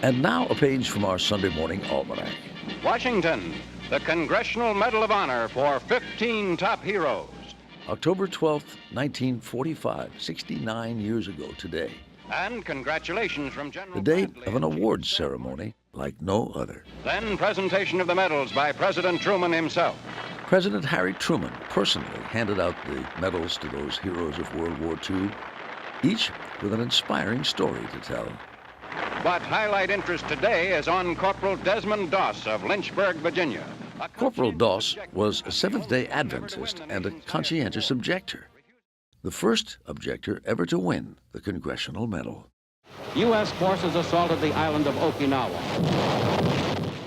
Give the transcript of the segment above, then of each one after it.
And now a page from our Sunday Morning Almanac. Washington, the Congressional Medal of Honor for 15 top heroes. October 12th, 1945, 69 years ago today. And congratulations from General The day Bradley of an and awards ceremony like no other. Then presentation of the medals by President Truman himself. President Harry Truman personally handed out the medals to those heroes of World War II, each with an inspiring story to tell. But highlight interest today is on Corporal Desmond Doss of Lynchburg, Virginia. Corporal Doss was a Seventh-day Adventist and a conscientious objector, the first objector ever to win the Congressional Medal. U.S. forces assaulted the island of Okinawa.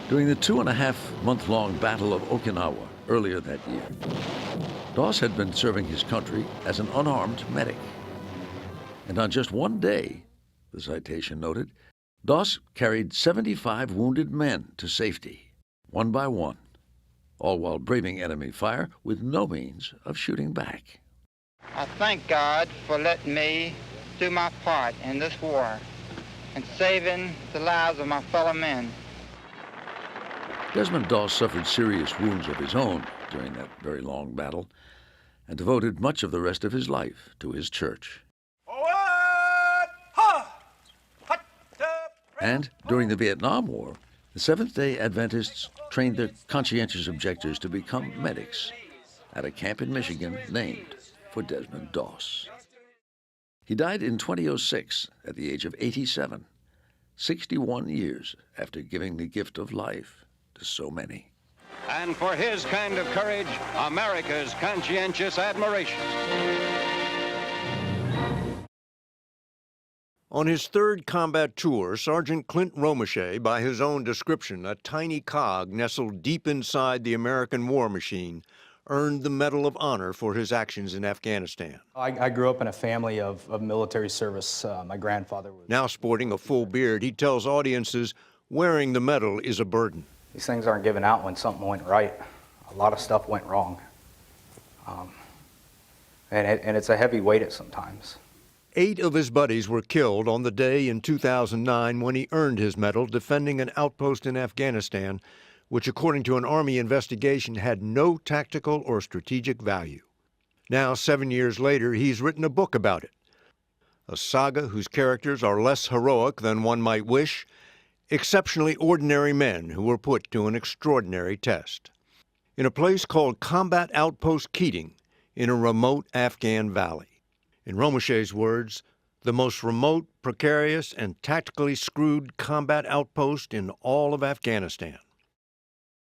During the 2.5-month-long Battle of Okinawa earlier that year, Doss had been serving his country as an unarmed medic. And on just one day, the citation noted, Doss carried 75 wounded men to safety, one by one, all while braving enemy fire with no means of shooting back. I thank God for letting me do my part in this war and saving the lives of my fellow men. Desmond Doss suffered serious wounds of his own during that very long battle and devoted much of the rest of his life to his church. And during the Vietnam War, the Seventh-day Adventists trained their conscientious objectors to become medics at a camp in Michigan named for Desmond Doss. He died in 2006 at the age of 87, 61 years after giving the gift of life to so many. And for his kind of courage, America's conscientious admiration. On his third combat tour, Sergeant Clint Romeshay, by his own description, a tiny cog nestled deep inside the American war machine, earned the Medal of Honor for his actions in Afghanistan. I grew up in a family of military service. My grandfather was... Now sporting a full beard, he tells audiences wearing the medal is a burden. These things aren't given out when something went right. A lot of stuff went wrong. And it's a heavy weight at sometimes. 8 of his buddies were killed on the day in 2009 when he earned his medal defending an outpost in Afghanistan, which, according to an Army investigation, had no tactical or strategic value. Now, 7 years later, he's written a book about it. A saga whose characters are less heroic than one might wish, exceptionally ordinary men who were put to an extraordinary test. In a place called Combat Outpost Keating, in a remote Afghan valley. In Romeshay's words, the most remote, precarious, and tactically screwed combat outpost in all of Afghanistan.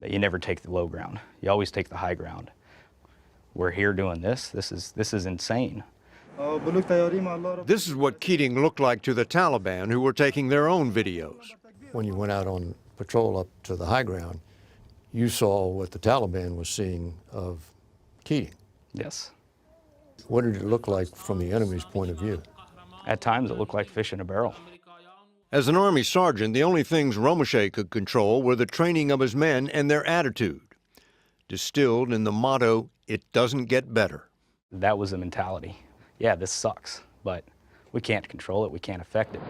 You never take the low ground. You always take the high ground. We're here doing this. This is insane. This is what Keating looked like to the Taliban, who were taking their own videos. When you went out on patrol up to the high ground, you saw what the Taliban was seeing of Keating. Yes. What did it look like from the enemy's point of view? At times, it looked like fish in a barrel. As an Army sergeant, the only things Romeshay could control were the training of his men and their attitude, distilled in the motto, "It doesn't get better." That was the mentality. Yeah, this sucks, but we can't control it, we can't affect it.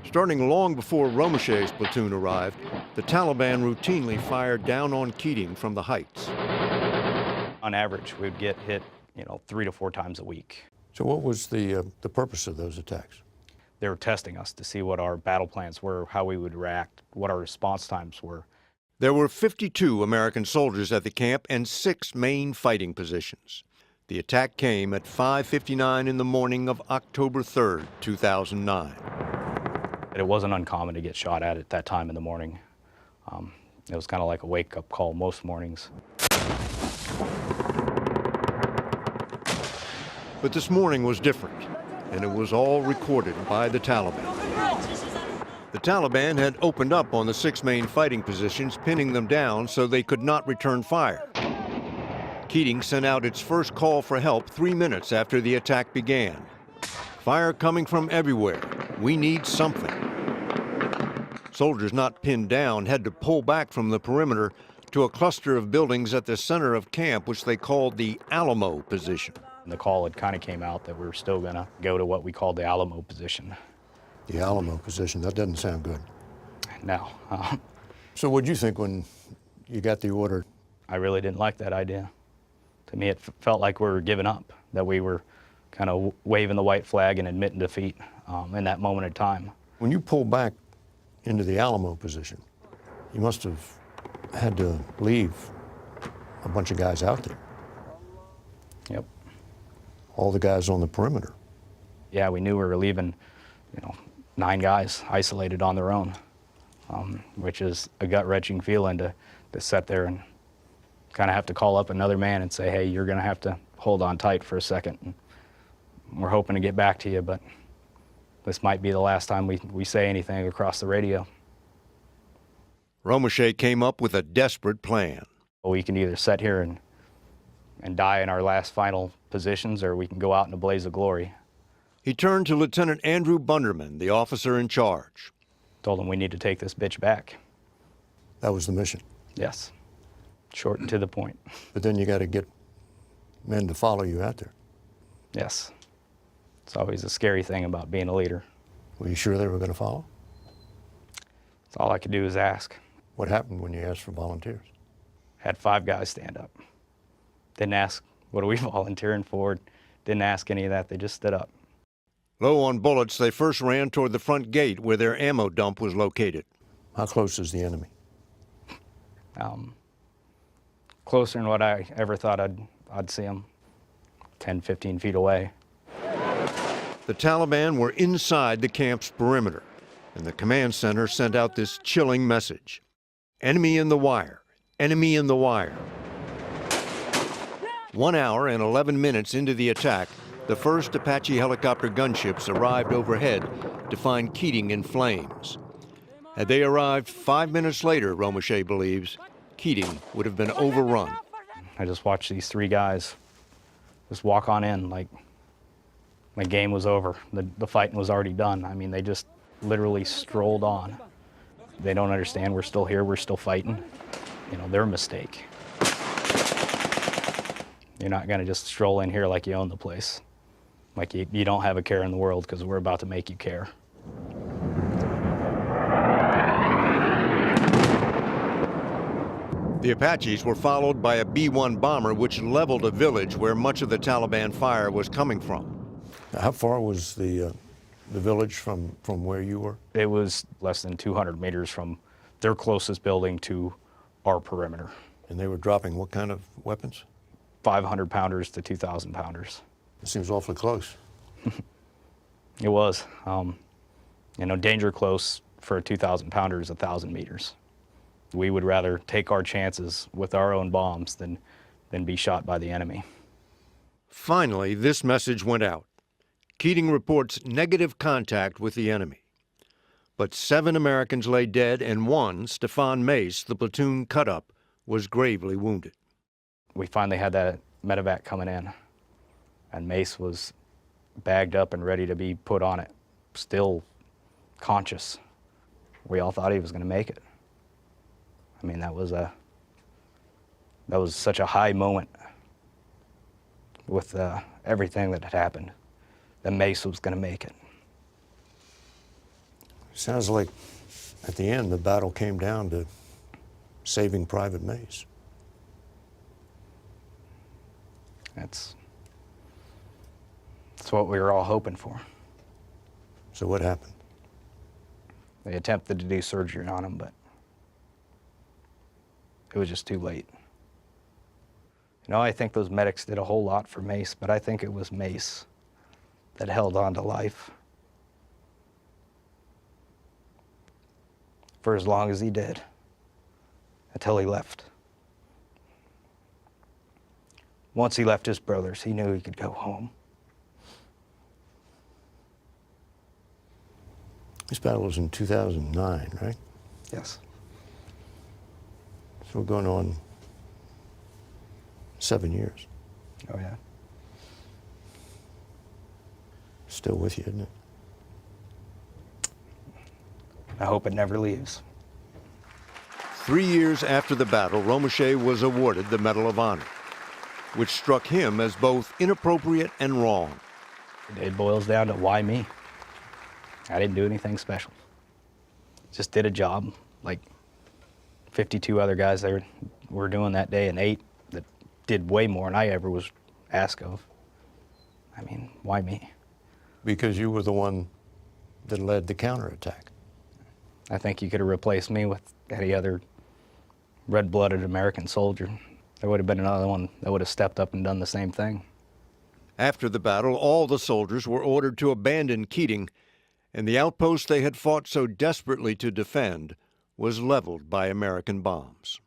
Starting long before Romeshay's platoon arrived, the Taliban routinely fired down on Keating from the heights. On average, we'd get hit, 3 to 4 times a week. So what was the purpose of those attacks? They were testing us to see what our battle plans were, how we would react, what our response times were. There were 52 American soldiers at the camp and 6 main fighting positions. The attack came at 5:59 in the morning of October 3rd, 2009. It wasn't uncommon to get shot at that time in the morning. It was kind of like a wake-up call most mornings. But this morning was different, and it was all recorded by the Taliban. The Taliban had opened up on the 6 main fighting positions, pinning them down so they could not return fire. Keating sent out its first call for help 3 minutes after the attack began. Fire coming from everywhere. We need something. Soldiers not pinned down had to pull back from the perimeter to a cluster of buildings at the center of camp, which they called the Alamo position. The call had kind of came out that we were still going to go to what we called the Alamo position. The Alamo position, that doesn't sound good. No. So what'd you think when you got the order? I really didn't like that idea. To me, it felt like we were giving up, that we were kind of waving the white flag and admitting defeat in that moment of time. When you pulled back into the Alamo position, you must have had to leave a bunch of guys out there. Yep. All the guys on the perimeter. Yeah, we knew we were leaving, 9 guys isolated on their own, which is a gut-wrenching feeling to sit there and kind of have to call up another man and say, hey, you're going to have to hold on tight for a second. And we're hoping to get back to you, but this might be the last time we say anything across the radio. Romeshay came up with a desperate plan. We can either sit here and die in our last final positions, or we can go out in a blaze of glory. He turned to Lieutenant Andrew Bunderman, the officer in charge. Told him we need to take this bitch back. That was the mission. Yes. Short and to the point. But then you got to get men to follow you out there. Yes. It's always a scary thing about being a leader. Were you sure they were going to follow? That's all I could do is ask. What happened when you asked for volunteers? Had 5 guys stand up. Didn't ask, what are we volunteering for? Didn't ask any of that. They just stood up. Low on bullets, they first ran toward the front gate where their ammo dump was located. How close is the enemy? Closer than what I ever thought I'd see them. 10, 15 feet away. The Taliban were inside the camp's perimeter, and the command center sent out this chilling message. Enemy in the wire. Enemy in the wire. 1 hour and 11 minutes into the attack, the first Apache helicopter gunships arrived overhead to find Keating in flames. Had they arrived 5 minutes later, Romeshay believes, Keating would have been overrun. I just watched these 3 guys just walk on in like the game was over. The fighting was already done. I mean, they just literally strolled on. They don't understand we're still here, we're still fighting. Their mistake. You're not gonna just stroll in here like you own the place. Like you don't have a care in the world, because we're about to make you care. The Apaches were followed by a B-1 bomber which leveled a village where much of the Taliban fire was coming from. How far was the village from where you were? It was less than 200 meters from their closest building to our perimeter. And they were dropping what kind of weapons? 500 pounders to 2,000 pounders. It seems awfully close. It was. Danger close for a 2,000 pounder is 1,000 meters. We would rather take our chances with our own bombs than be shot by the enemy. Finally, this message went out. Keating reports negative contact with the enemy. But 7 Americans lay dead, and 1, Stefan Mace, the platoon cut-up, was gravely wounded. We finally had that medevac coming in, and Mace was bagged up and ready to be put on it, still conscious. We all thought he was going to make it. I mean, that was such a high moment with everything that had happened, that Mace was going to make it. Sounds like at the end the battle came down to saving Private Mace. That's what we were all hoping for. So what happened? They attempted to do surgery on him, but it was just too late. I think those medics did a whole lot for Mace, but I think it was Mace that held on to life for as long as he did, until he left. Once he left his brothers, he knew he could go home. This battle was in 2009, right? Yes. So we're going on 7 years. Oh, yeah. Still with you, isn't it? I hope it never leaves. 3 years after the battle, Romeshay was awarded the Medal of Honor, which struck him as both inappropriate and wrong. It boils down to why me? I didn't do anything special. Just did a job like 52 other guys there were doing that day, and 8 that did way more than I ever was asked of. I mean, why me? Because you were the one that led the counterattack. I think you could have replaced me with any other red-blooded American soldier. There would have been another one that would have stepped up and done the same thing. After the battle, all the soldiers were ordered to abandon Keating, and the outpost they had fought so desperately to defend was leveled by American bombs.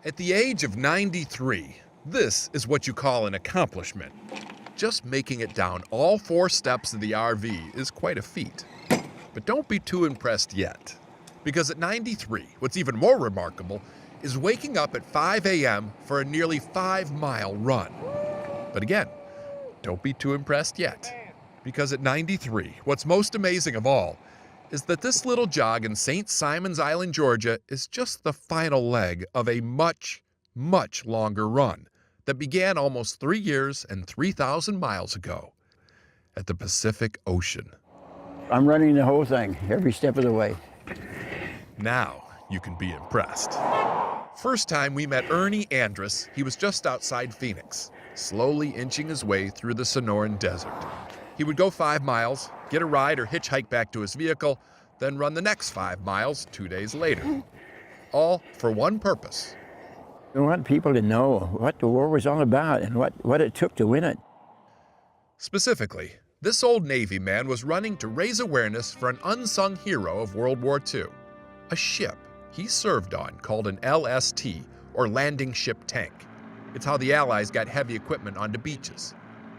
At the age of 93, this is what you call an accomplishment. Just making it down all 4 steps of the RV is quite a feat. But don't be too impressed yet, because at 93, what's even more remarkable is waking up at 5 a.m. for a nearly 5-mile run. But again, don't be too impressed yet, because at 93, what's most amazing of all is that this little jog in St. Simons Island, Georgia is just the final leg of a much, much longer run that began almost 3 years and 3,000 miles ago at the Pacific Ocean. I'm running the whole thing, every step of the way. Now you can be impressed. First time we met Ernie Andrus, he was just outside Phoenix, slowly inching his way through the Sonoran Desert. He would go 5 miles, get a ride or hitchhike back to his vehicle, then run the next 5 miles 2 days later. All for one purpose. I want people to know what the war was all about and what it took to win it. Specifically, this old Navy man was running to raise awareness for an unsung hero of World War II, a ship he served on called an LST, or landing ship tank. It's how the Allies got heavy equipment onto beaches.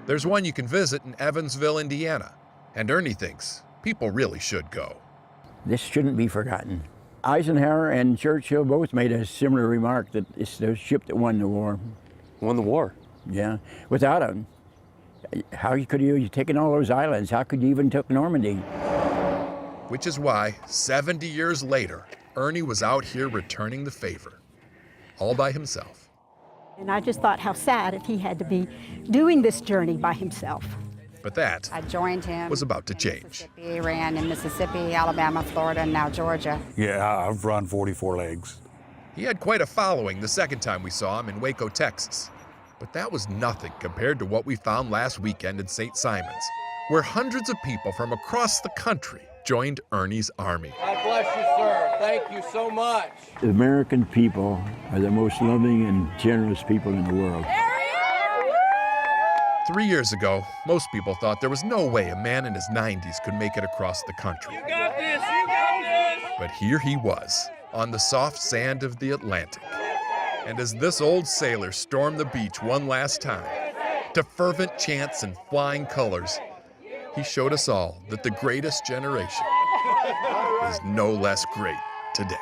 There's one you can visit in Evansville, Indiana, and Ernie thinks people really should go. This shouldn't be forgotten. Eisenhower and Churchill both made a similar remark that it's the ship that won the war. Won the war? Yeah. Without them, how could you taken all those islands? How could you even took Normandy? Which is why, 70 years later, Ernie was out here returning the favor, all by himself. And I just thought how sad if he had to be doing this journey by himself. But that I joined him was about to change. He ran in Mississippi, Alabama, Florida, and now Georgia. Yeah, I've run 44 legs. He had quite a following the second time we saw him in Waco, Texas. But that was nothing compared to what we found last weekend in St. Simons, where hundreds of people from across the country joined Ernie's army. God bless you, sir. Thank you so much. The American people are the most loving and generous people in the world. 3 years ago, most people thought there was no way a man in his 90s could make it across the country. You got this, you got this. But here he was, on the soft sand of the Atlantic. And as this old sailor stormed the beach one last time, to fervent chants and flying colors, he showed us all that the greatest generation is no less great today.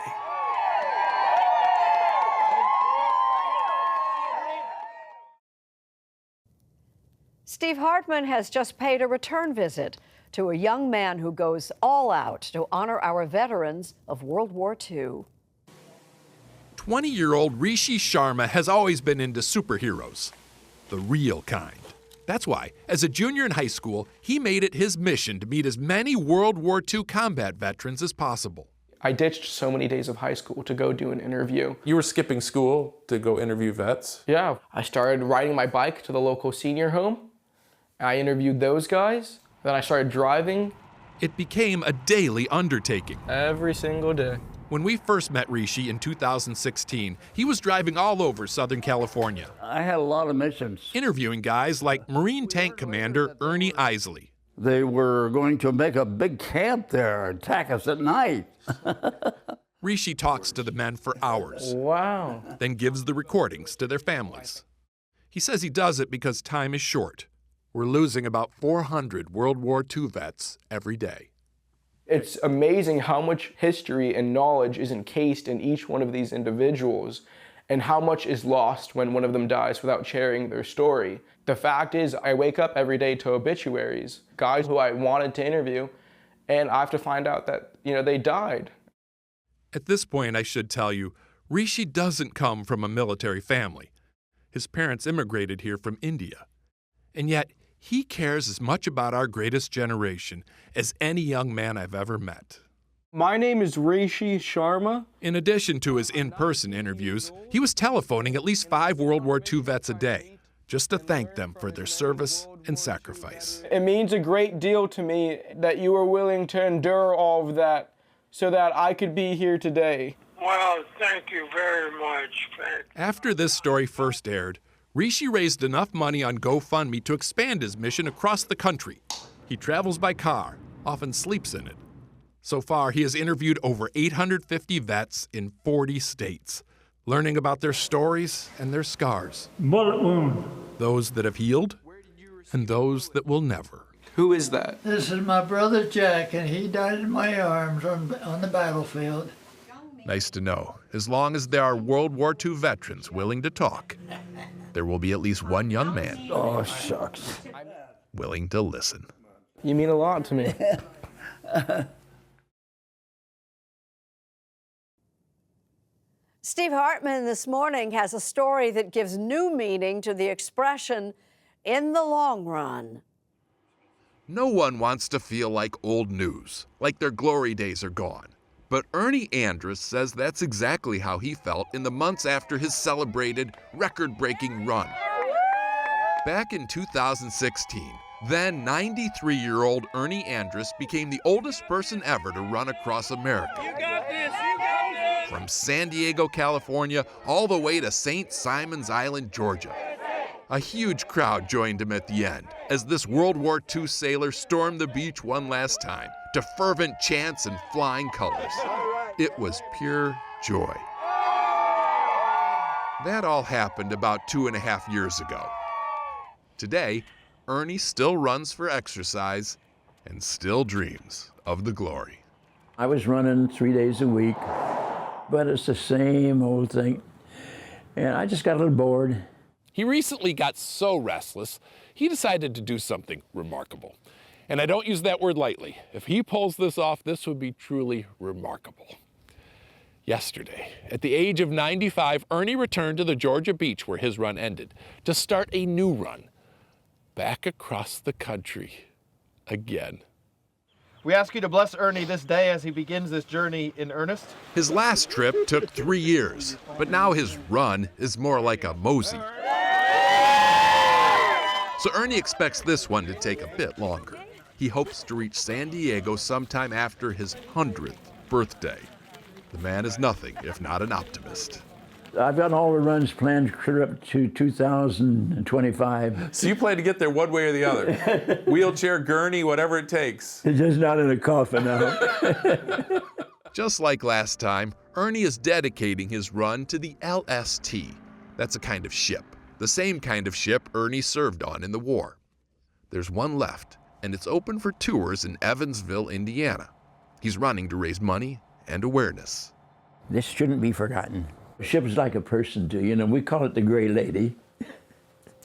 Steve Hartman has just paid a return visit to a young man who goes all out to honor our veterans of World War II. 20-year-old Rishi Sharma has always been into superheroes, the real kind. That's why, as a junior in high school, he made it his mission to meet as many World War II combat veterans as possible. I ditched so many days of high school to go do an interview. You were skipping school to go interview vets? Yeah. I started riding my bike to the local senior home. I interviewed those guys. Then I started driving. It became a daily undertaking. Every single day. When we first met Rishi in 2016, he was driving all over Southern California. I had a lot of missions. Interviewing guys like Marine Tank Commander Ernie Isley. They were going to make a big camp there, attack us at night. Rishi talks to the men for hours. Wow. Then gives the recordings to their families. He says he does it because time is short. We're losing about 400 World War II vets every day. It's amazing how much history and knowledge is encased in each one of these individuals, and how much is lost when one of them dies without sharing their story. The fact is, I wake up every day to obituaries, guys who I wanted to interview, and I have to find out that, they died. At this point, I should tell you, Rishi doesn't come from a military family. His parents immigrated here from India. And yet, he cares as much about our greatest generation as any young man I've ever met. My name is Rishi Sharma. In addition to his in-person interviews, he was telephoning at least 5 World War II vets a day, just to thank them for their service and sacrifice. It means a great deal to me that you were willing to endure all of that so that I could be here today. Well, thank you very much. After this story first aired, Rishi raised enough money on GoFundMe to expand his mission across the country. He travels by car, often sleeps in it. So far, he has interviewed over 850 vets in 40 states, learning about their stories and their scars. Bullet wound. Those that have healed and those that will never. Who is that? This is my brother Jack, and he died in my arms on the battlefield. Nice to know. As long as there are World War II veterans willing to talk, there will be at least one young man. Oh, shucks. Willing to listen. You mean a lot to me. Steve Hartman this morning has a story that gives new meaning to the expression, in the long run. No one wants to feel like old news, like their glory days are gone. But Ernie Andrus says that's exactly how he felt in the months after his celebrated, record-breaking run. Back in 2016, then 93-year-old Ernie Andrus became the oldest person ever to run across America. You got this, you got this. From San Diego, California, all the way to St. Simon's Island, Georgia. A huge crowd joined him at the end as this World War II sailor stormed the beach one last time to fervent chants and flying colors. It was pure joy. That all happened about 2.5 years ago. Today, Ernie still runs for exercise and still dreams of the glory. I was running 3 days a week, but it's the same old thing. And I just got a little bored. He recently got so restless, he decided to do something remarkable. And I don't use that word lightly. If he pulls this off, this would be truly remarkable. Yesterday, at the age of 95, Ernie returned to the Georgia beach where his run ended to start a new run, back across the country again. We ask you to bless Ernie this day as he begins this journey in earnest. His last trip took 3 years, but now his run is more like a mosey. So Ernie expects this one to take a bit longer. He hopes to reach San Diego sometime after his 100th birthday. The man is nothing if not an optimist. I've got all the runs planned clear up to 2025. So you plan to get there one way or the other? Wheelchair, gurney, whatever it takes. It's just not in a coffin now. Just like last time, Ernie is dedicating his run to the LST. That's a kind of ship, the same kind of ship Ernie served on in the war. There's one left, and it's open for tours in Evansville, Indiana. He's running to raise money and awareness. This shouldn't be forgotten. A ship is like a person too, you know, we call it the Gray Lady.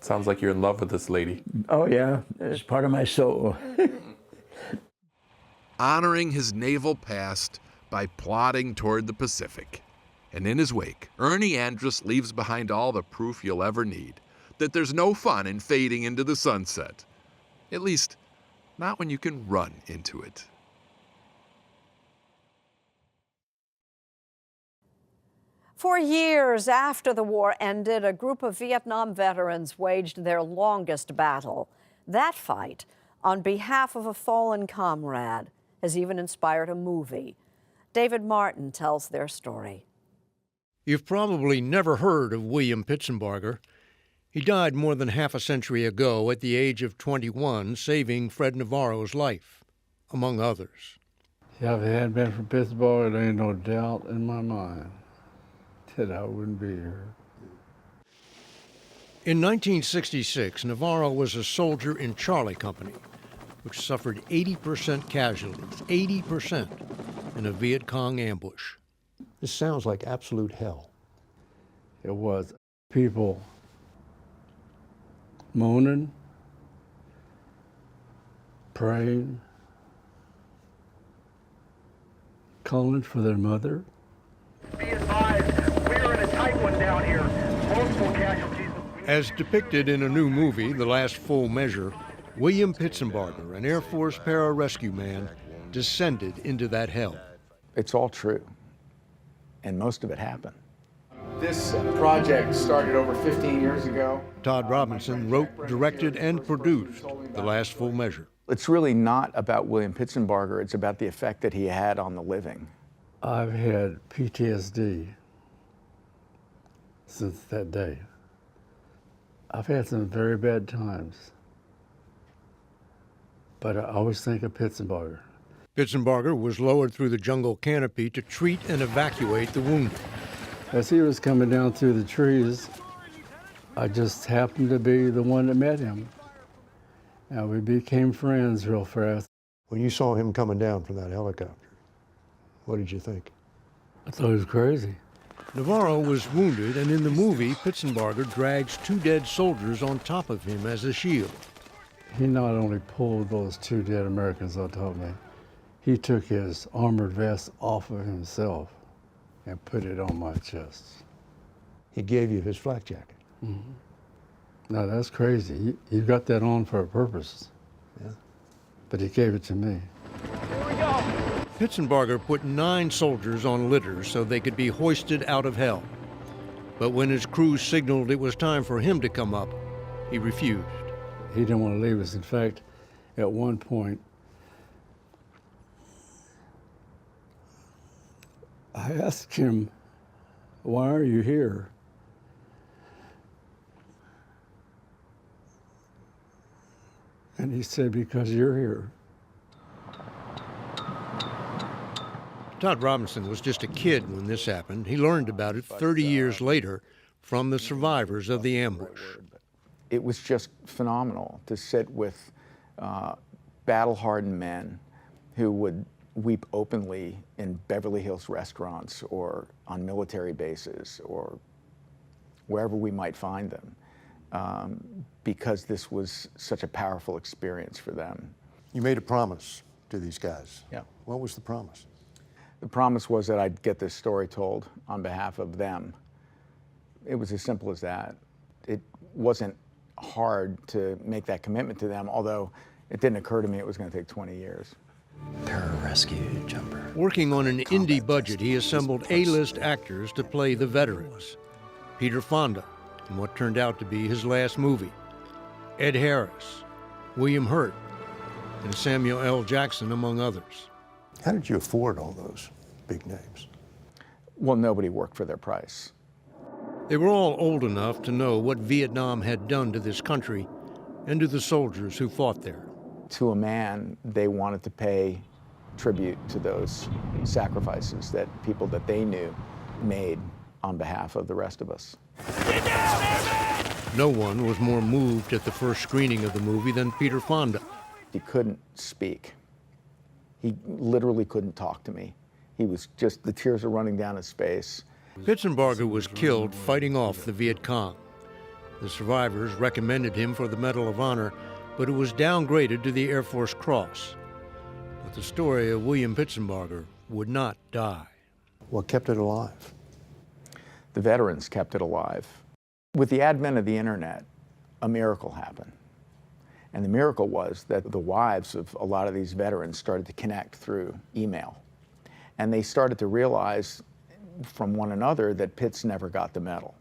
Sounds like you're in love with this lady. Oh yeah, it's part of my soul. Honoring his naval past by plodding toward the Pacific. And in his wake, Ernie Andrus leaves behind all the proof you'll ever need that there's no fun in fading into the sunset. At least, not when you can run into it. For years after the war ended, a group of Vietnam veterans waged their longest battle. That fight, on behalf of a fallen comrade, has even inspired a movie. David Martin tells their story. You've probably never heard of William Pitzenbarger. He died more than half a century ago at the age of 21, saving Fred Navarro's life, among others. Yeah, if it hadn't been for Pittsburgh, there ain't no doubt in my mind that I wouldn't be here. In 1966, Navarro was a soldier in Charlie Company, which suffered 80% casualties, 80%, in a Viet Cong ambush. This sounds like absolute hell. It was. People moaning, praying, calling for their mother. Be advised, we As depicted in a new movie, The Last Full Measure, William Pitzenbarger, an Air Force pararescue man, descended into that hell. It's all true, and most of it happened. This project started over 15 years ago. Todd Robinson wrote, directed, and produced The Last Full Measure. It's really not about William Pitzenbarger, it's about the effect that he had on the living. I've had PTSD since that day. I've had some very bad times, but I always think of Pitzenbarger. Pitzenbarger was lowered through the jungle canopy to treat and evacuate the wounded. As he was coming down through the trees, I just happened to be the one that met him. And we became friends real fast. When you saw him coming down from that helicopter, what did you think? I thought he was crazy. Navarro was wounded, and in the movie, Pitzenbarger drags 2 dead soldiers on top of him as a shield. He not only pulled those 2 dead Americans on top of me, he took his armored vest off of himself and put it on my chest. He gave you his flak jacket. Mm-hmm. Now that's crazy. He got that on for a purpose. Yeah. But he gave it to me. Here we go. Pitzenbarger put 9 soldiers on litters so they could be hoisted out of hell. But when his crew signaled it was time for him to come up, he refused. He didn't want to leave us. In fact, at one point, I asked him, "Why are you here?" And he said, "Because you're here." Todd Robinson was just a kid when this happened. He learned about it 30 years later from the survivors of the ambush. It was just phenomenal to sit with battle-hardened men who would weep openly in Beverly Hills restaurants or on military bases or wherever we might find them, because this was such a powerful experience for them. You made a promise to these guys. Yeah. What was the promise? The promise was that I'd get this story told on behalf of them. It was as simple as that. It wasn't hard to make that commitment to them, although it didn't occur to me it was going to take 20 years. Pararescue jumper. Working on an indie budget, he assembled A-list actors to play the veterans. Peter Fonda, in what turned out to be his last movie, Ed Harris, William Hurt, and Samuel L. Jackson, among others. How did you afford all those big names? Well, nobody worked for their price. They were all old enough to know what Vietnam had done to this country and to the soldiers who fought there. To a man, they wanted to pay tribute to those sacrifices that people that they knew made on behalf of the rest of us. Get down, airman! No one was more moved at the first screening of the movie than Peter Fonda. He couldn't speak. He literally couldn't talk to me. He was just, the tears were running down his face. Pitzenbarger was killed fighting off the Viet Cong. The survivors recommended him for the Medal of Honor, but it was downgraded to the Air Force Cross. But the story of William Pitzenbarger would not die. What kept it alive? The veterans kept it alive. With the advent of the internet, a miracle happened. And the miracle was that the wives of a lot of these veterans started to connect through email. And they started to realize from one another that Pitts never got the medal.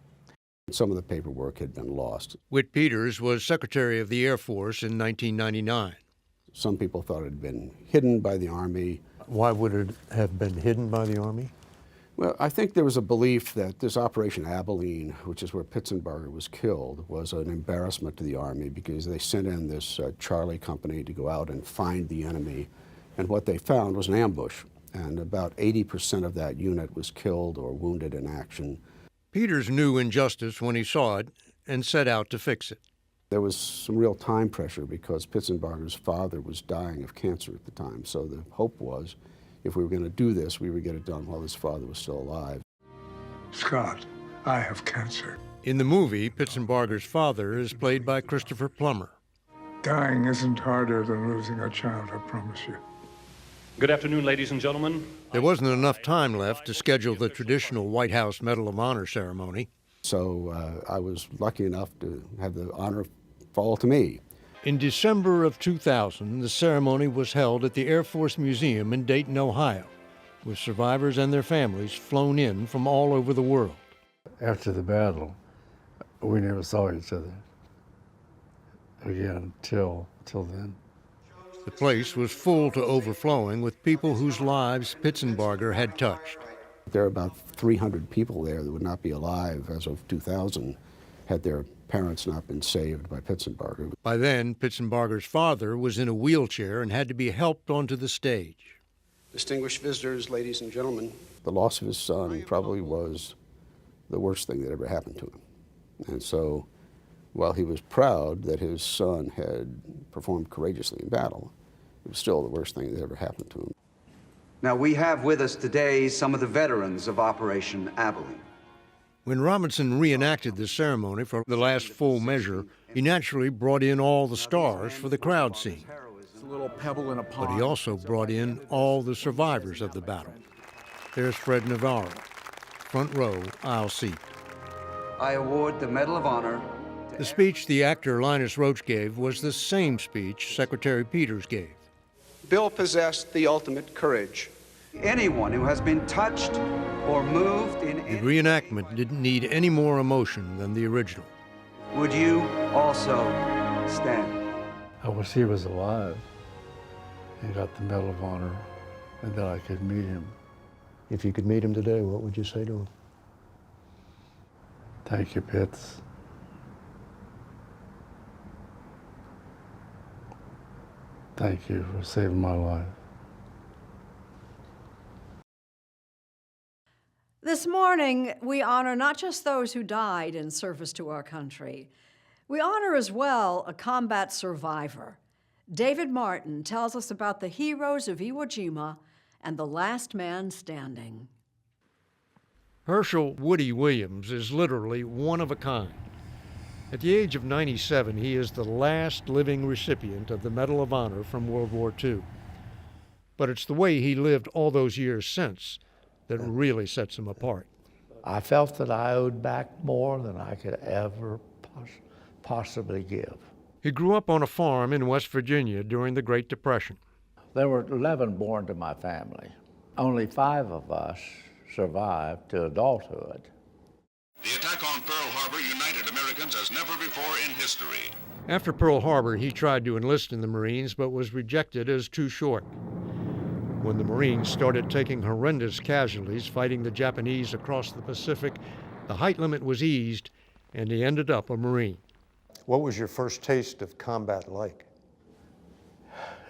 Some of the paperwork had been lost. Whit Peters was Secretary of the Air Force in 1999. Some people thought it had been hidden by the Army. Why would it have been hidden by the Army? Well, I think there was a belief that this Operation Abilene, which is where Pitzenbarger was killed, was an embarrassment to the Army because they sent in this Charlie company to go out and find the enemy. And what they found was an ambush. And about 80% of that unit was killed or wounded in action. Peters knew injustice when he saw it and set out to fix it. There was some real time pressure because Pitzenbarger's father was dying of cancer at the time. So the hope was, if we were going to do this, we would get it done while his father was still alive. Scott, I have cancer. In the movie, Pitzenbarger's father is played by Christopher Plummer. Dying isn't harder than losing a child, I promise you. Good afternoon, ladies and gentlemen. There wasn't enough time left to schedule the traditional White House Medal of Honor ceremony. So I was lucky enough to have the honor fall to me. In December of 2000, the ceremony was held at the Air Force Museum in Dayton, Ohio, with survivors and their families flown in from all over the world. After the battle, we never saw each other again till then. The place was full to overflowing with people whose lives Pitzenbarger had touched. There are about 300 people there that would not be alive as of 2000 had their parents not been saved by Pitzenbarger. By then, Pitzenbarger's father was in a wheelchair and had to be helped onto the stage. Distinguished visitors, ladies and gentlemen, the loss of his son probably was the worst thing that ever happened to him. And so, while he was proud that his son had performed courageously in battle, it was still the worst thing that ever happened to him. Now, we have with us today some of the veterans of Operation Abilene. When Robinson reenacted the ceremony for the last full measure, he naturally brought in all the stars for the crowd scene. It's a little pebble in a pond. But he also brought in all the survivors of the battle. There's Fred Navarro, front row, aisle seat. I award the Medal of Honor. The speech the actor Linus Roach gave was the same speech Secretary Peters gave. Bill possessed the ultimate courage. Anyone who has been touched or moved in The reenactment didn't need any more emotion than the original. Would you also stand? I wish he was alive and got the Medal of Honor and that I could meet him. If you could meet him today, what would you say to him? Thank you, Pitts. Thank you for saving my life. This morning, we honor not just those who died in service to our country. We honor as well a combat survivor. David Martin tells us about the heroes of Iwo Jima and the last man standing. Herschel Woody Williams is literally one of a kind. At the age of 97, he is the last living recipient of the Medal of Honor from World War II. But it's the way he lived all those years since that really sets him apart. I felt that I owed back more than I could ever possibly give. He grew up on a farm in West Virginia during the Great Depression. There were 11 born to my family. Only 5 of us survived to adulthood. The attack on Pearl Harbor united Americans as never before in history. After Pearl Harbor, he tried to enlist in the Marines, but was rejected as too short. When the Marines started taking horrendous casualties fighting the Japanese across the Pacific, the height limit was eased, and he ended up a Marine. What was your first taste of combat like?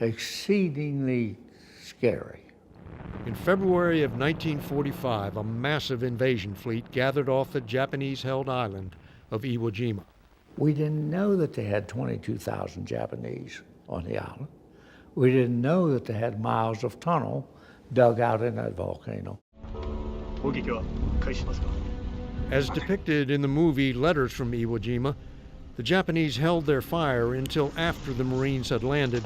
Exceedingly scary. In February of 1945, a massive invasion fleet gathered off the Japanese-held island of Iwo Jima. We didn't know that they had 22,000 Japanese on the island. We didn't know that they had miles of tunnel dug out in that volcano. As depicted in the movie Letters from Iwo Jima, the Japanese held their fire until after the Marines had landed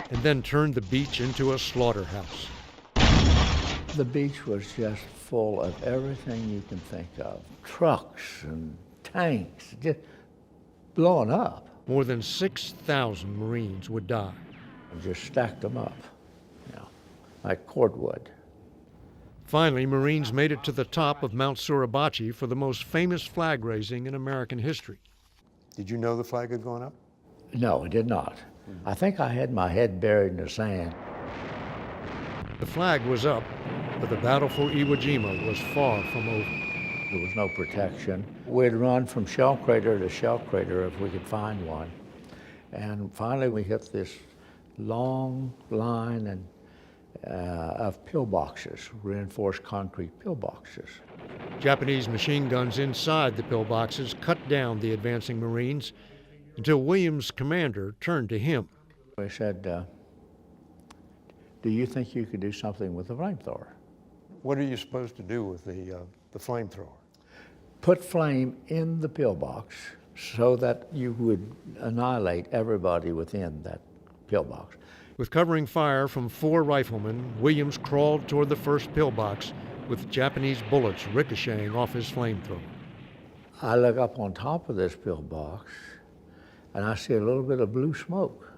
and then turned the beach into a slaughterhouse. The beach was just full of everything you can think of. Trucks and tanks, just blowing up. More than 6,000 Marines would die. And just stacked them up, like cordwood. Finally, Marines made it to the top of Mount Suribachi for the most famous flag raising in American history. Did you know the flag had gone up? No, I did not. I think I had my head buried in the sand. The flag was up, but the battle for Iwo Jima was far from over. There was no protection. We'd run from shell crater to shell crater if we could find one. And finally we hit this long line of pillboxes, reinforced concrete pillboxes. Japanese machine guns inside the pillboxes cut down the advancing Marines until Williams' commander turned to him. He said, do you think you could do something with a flamethrower? What are you supposed to do with the flamethrower? Put flame in the pillbox so that you would annihilate everybody within that pillbox. With covering fire from 4 riflemen, Williams crawled toward the first pillbox with Japanese bullets ricocheting off his flamethrower. I look up on top of this pillbox, and I see a little bit of blue smoke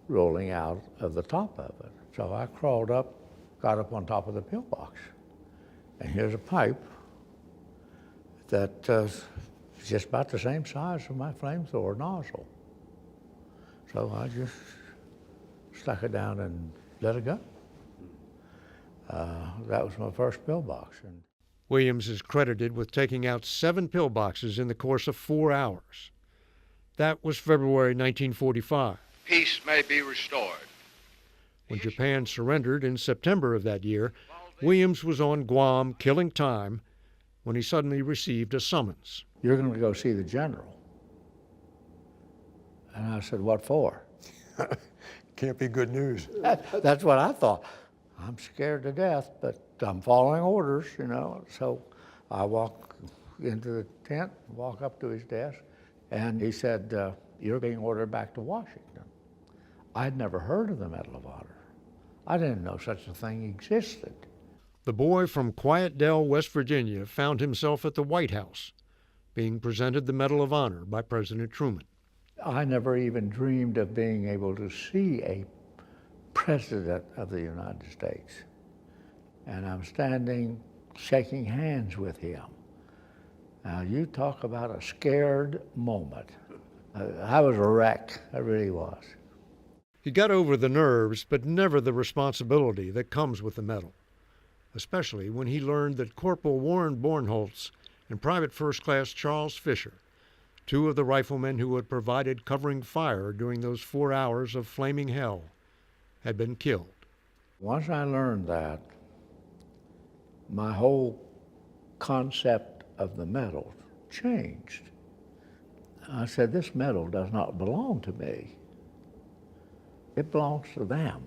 rolling out of the top of it. So I crawled up, got up on top of the pillbox, and here's a pipe that is just about the same size as my flamethrower nozzle. So I just stuck it down and let it go. That was my first pillbox. Williams is credited with taking out 7 pillboxes in the course of 4 hours. That was February 1945. Peace may be restored. When Japan surrendered in September of that year, Williams was on Guam killing time when he suddenly received a summons. You're going to go see the general. And I said, what for? Can't be good news. That's what I thought. I'm scared to death, but I'm following orders, you know. So I walk into the tent, walk up to his desk, and he said, you're being ordered back to Washington. I'd never heard of the Medal of Honor. I didn't know such a thing existed. The boy from Quiet Dell, West Virginia, found himself at the White House, being presented the Medal of Honor by President Truman. I never even dreamed of being able to see a president of the United States. And I'm standing, shaking hands with him. Now, you talk about a scared moment. I was a wreck, I really was. He got over the nerves, but never the responsibility that comes with the medal, especially when he learned that Corporal Warren Bornholtz and Private First Class Charles Fisher, 2 of the riflemen who had provided covering fire during those 4 hours of flaming hell, had been killed. Once I learned that, my whole concept of the medal changed. I said, this medal does not belong to me. It belongs to them.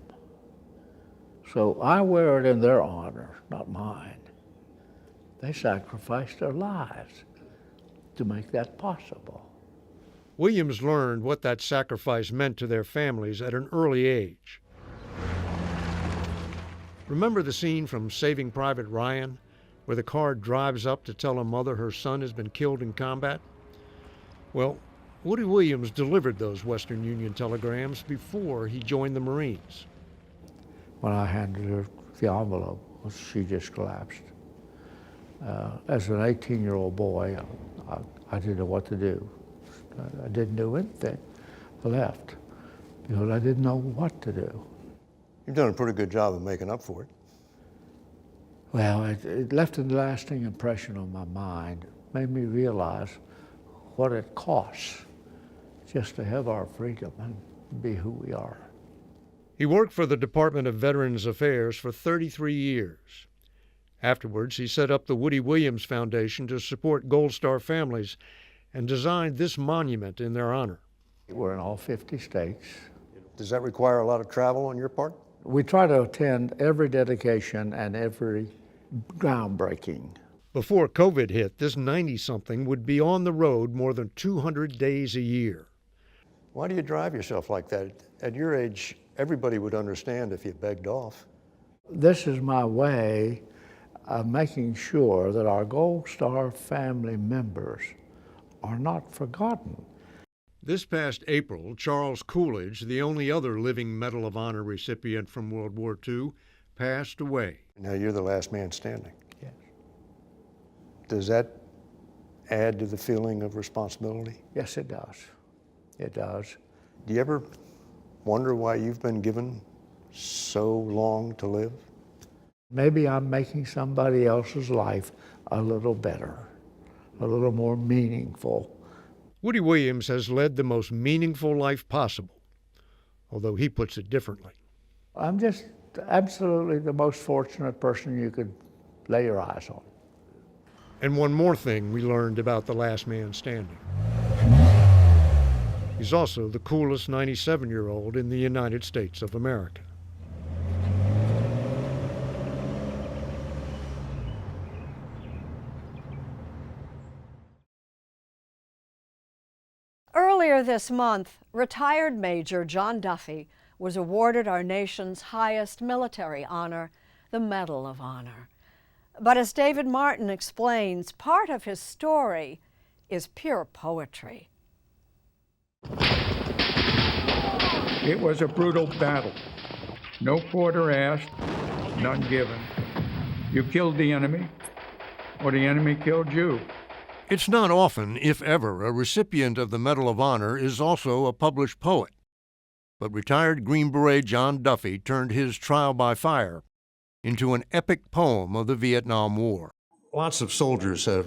So I wear it in their honor, not mine. They sacrificed their lives to make that possible. Williams learned what that sacrifice meant to their families at an early age. Remember the scene from Saving Private Ryan, where the car drives up to tell a mother her son has been killed in combat? Well, Woody Williams delivered those Western Union telegrams before he joined the Marines. When I handed her the envelope, she just collapsed. As an 18-year-old boy, I didn't know what to do. I didn't do anything. I left because I didn't know what to do. You've done a pretty good job of making up for it. Well, it left a lasting impression on my mind, made me realize what it costs just to have our freedom and be who we are. He worked for the Department of Veterans Affairs for 33 years. Afterwards, he set up the Woody Williams Foundation to support Gold Star families and designed this monument in their honor. We're in all 50 states. Does that require a lot of travel on your part? We try to attend every dedication and every groundbreaking. Before COVID hit, this 90-something would be on the road more than 200 days a year. Why do you drive yourself like that? At your age, everybody would understand if you begged off. This is my way of making sure that our Gold Star family members are not forgotten. This past April, Charles Coolidge, the only other living Medal of Honor recipient from World War II, passed away. Now you're the last man standing. Yes. Does that add to the feeling of responsibility? Yes, it does. It does. Do you ever wonder why you've been given so long to live? Maybe I'm making somebody else's life a little better, a little more meaningful. Woody Williams has led the most meaningful life possible, although he puts it differently. I'm just absolutely the most fortunate person you could lay your eyes on. And one more thing we learned about the last man standing. He's also the coolest 97-year-old in the United States of America. Earlier this month, retired Major John Duffy was awarded our nation's highest military honor, the Medal of Honor. But as David Martin explains, part of his story is pure poetry. It was a brutal battle. No quarter asked, none given. You killed the enemy, or the enemy killed you. It's not often, if ever, a recipient of the Medal of Honor is also a published poet. But retired Green Beret John Duffy turned his trial by fire into an epic poem of the Vietnam War. Lots of soldiers have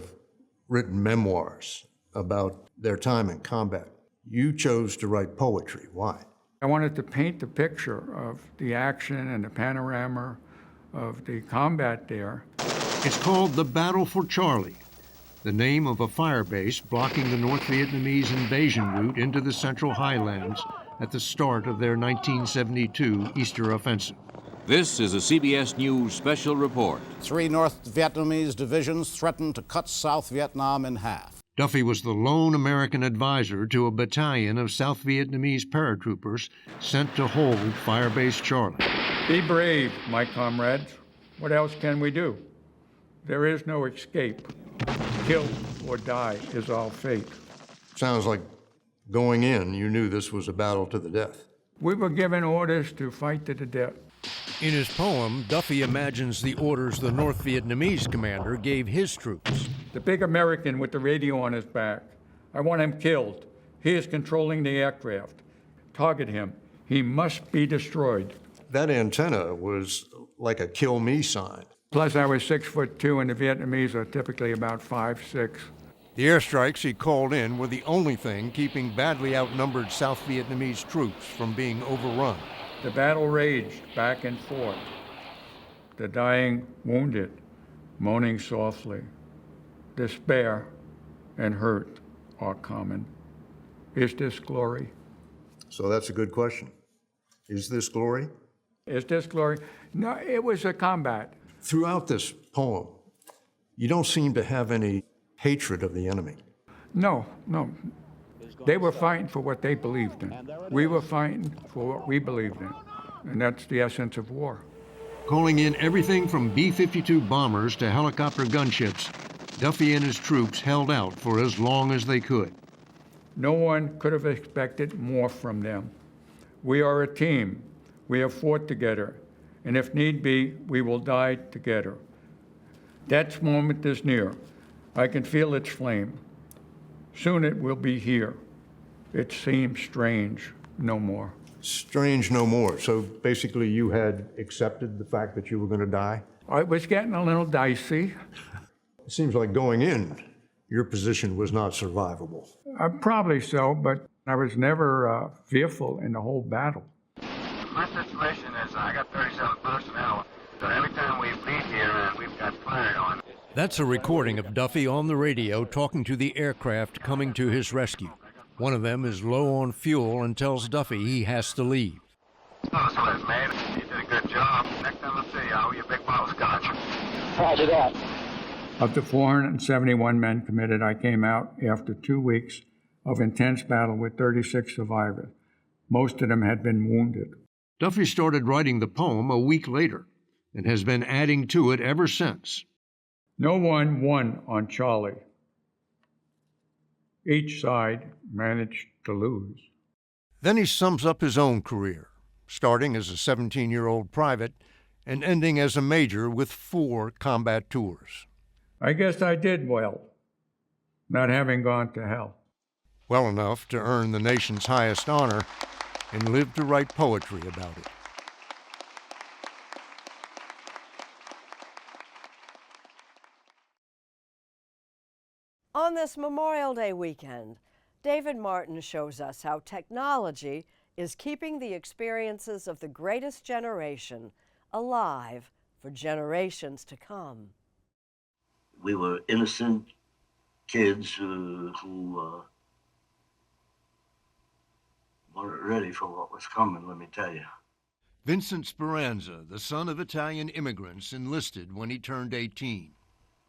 written memoirs about their time in combat. You chose to write poetry. Why? I wanted to paint the picture of the action and the panorama of the combat there. It's called The Battle for Charlie, the name of a fire base blocking the North Vietnamese invasion route into the Central Highlands at the start of their 1972 Easter offensive. This is a CBS News special report. 3 North Vietnamese divisions threatened to cut South Vietnam in half. Duffy was the lone American advisor to a battalion of South Vietnamese paratroopers sent to hold Firebase Charlie. Be brave, my comrades. What else can we do? There is no escape. Kill or die is our fate. Sounds like going in, you knew this was a battle to the death. We were given orders to fight to the death. In his poem, Duffy imagines the orders the North Vietnamese commander gave his troops. The big American with the radio on his back. I want him killed. He is controlling the aircraft. Target him. He must be destroyed. That antenna was like a kill me sign. Plus, I was 6'2", and the Vietnamese are typically about 5'6". The airstrikes he called in were the only thing keeping badly outnumbered South Vietnamese troops from being overrun. The battle raged back and forth. The dying, wounded, moaning softly. Despair and hurt are common. Is this glory? So that's a good question. Is this glory? Is this glory? No, it was a combat. Throughout this poem, you don't seem to have any hatred of the enemy. No. They were fighting for what they believed in. We were fighting for what we believed in. And that's the essence of war. Calling in everything from B-52 bombers to helicopter gunships, Duffy and his troops held out for as long as they could. No one could have expected more from them. We are a team. We have fought together. And if need be, we will die together. That moment is near. I can feel its flame. Soon it will be here. It seems strange no more. Strange no more. So basically you had accepted the fact that you were going to die? I was getting a little dicey. It seems like going in, your position was not survivable. Probably so, but I was never fearful in the whole battle. My situation is I got 37 personnel, so every time we leave here, we've got fired on. That's a recording of Duffy on the radio talking to the aircraft coming to his rescue. One of them is low on fuel and tells Duffy he has to leave. Oh, so that's made. You did a good job. Next time I'll see you, I'll be a big bottle of scotch. Roger that. Of the 471 men committed, I came out after 2 weeks of intense battle with 36 survivors. Most of them had been wounded. Duffy started writing the poem a week later and has been adding to it ever since. No one won on Charlie. Each side managed to lose. Then he sums up his own career, starting as a 17-year-old private and ending as a major with 4 combat tours. I guess I did well, not having gone to hell. Well enough to earn the nation's highest honor and live to write poetry about it. On this Memorial Day weekend, David Martin shows us how technology is keeping the experiences of the greatest generation alive for generations to come. We were innocent kids who weren't ready for what was coming, let me tell you. Vincent Speranza, the son of Italian immigrants, enlisted when he turned 18.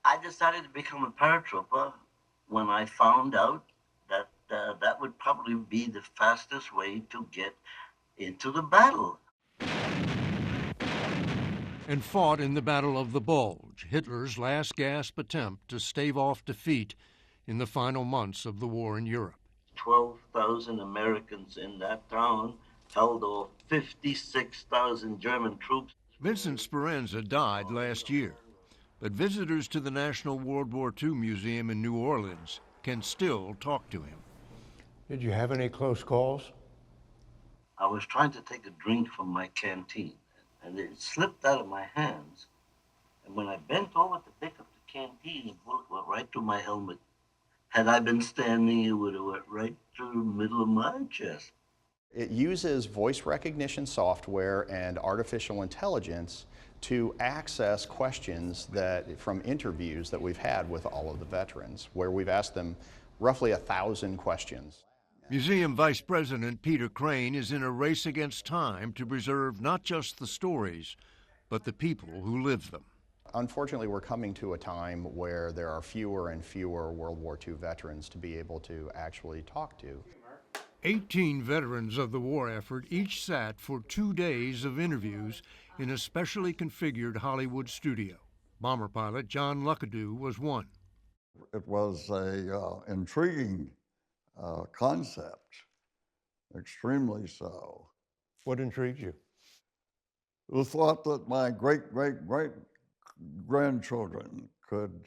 I decided to become a paratrooper when I found out that that would probably be the fastest way to get into the battle. And fought in the Battle of the Bulge, Hitler's last gasp attempt to stave off defeat in the final months of the war in Europe. 12,000 Americans in that town held off 56,000 German troops. Vincent Speranza died last year, but visitors to the National World War II Museum in New Orleans can still talk to him. Did you have any close calls? I was trying to take a drink from my canteen, and it slipped out of my hands. And when I bent over to pick up the canteen, the bullet went right through my helmet. Had I been standing, it would have went right through the middle of my chest. It uses voice recognition software and artificial intelligence to access questions from interviews that we've had with all of the veterans, where we've asked them roughly 1,000 questions. Museum Vice President Peter Crane is in a race against time to preserve not just the stories, but the people who lived them. Unfortunately, we're coming to a time where there are fewer and fewer World War II veterans to be able to actually talk to. 18 veterans of the war effort each sat for 2 days of interviews in a specially configured Hollywood studio. Bomber pilot John Luckadoo was one. It was a intriguing concept, extremely so. What intrigued you? The thought that my great-great-great-grandchildren could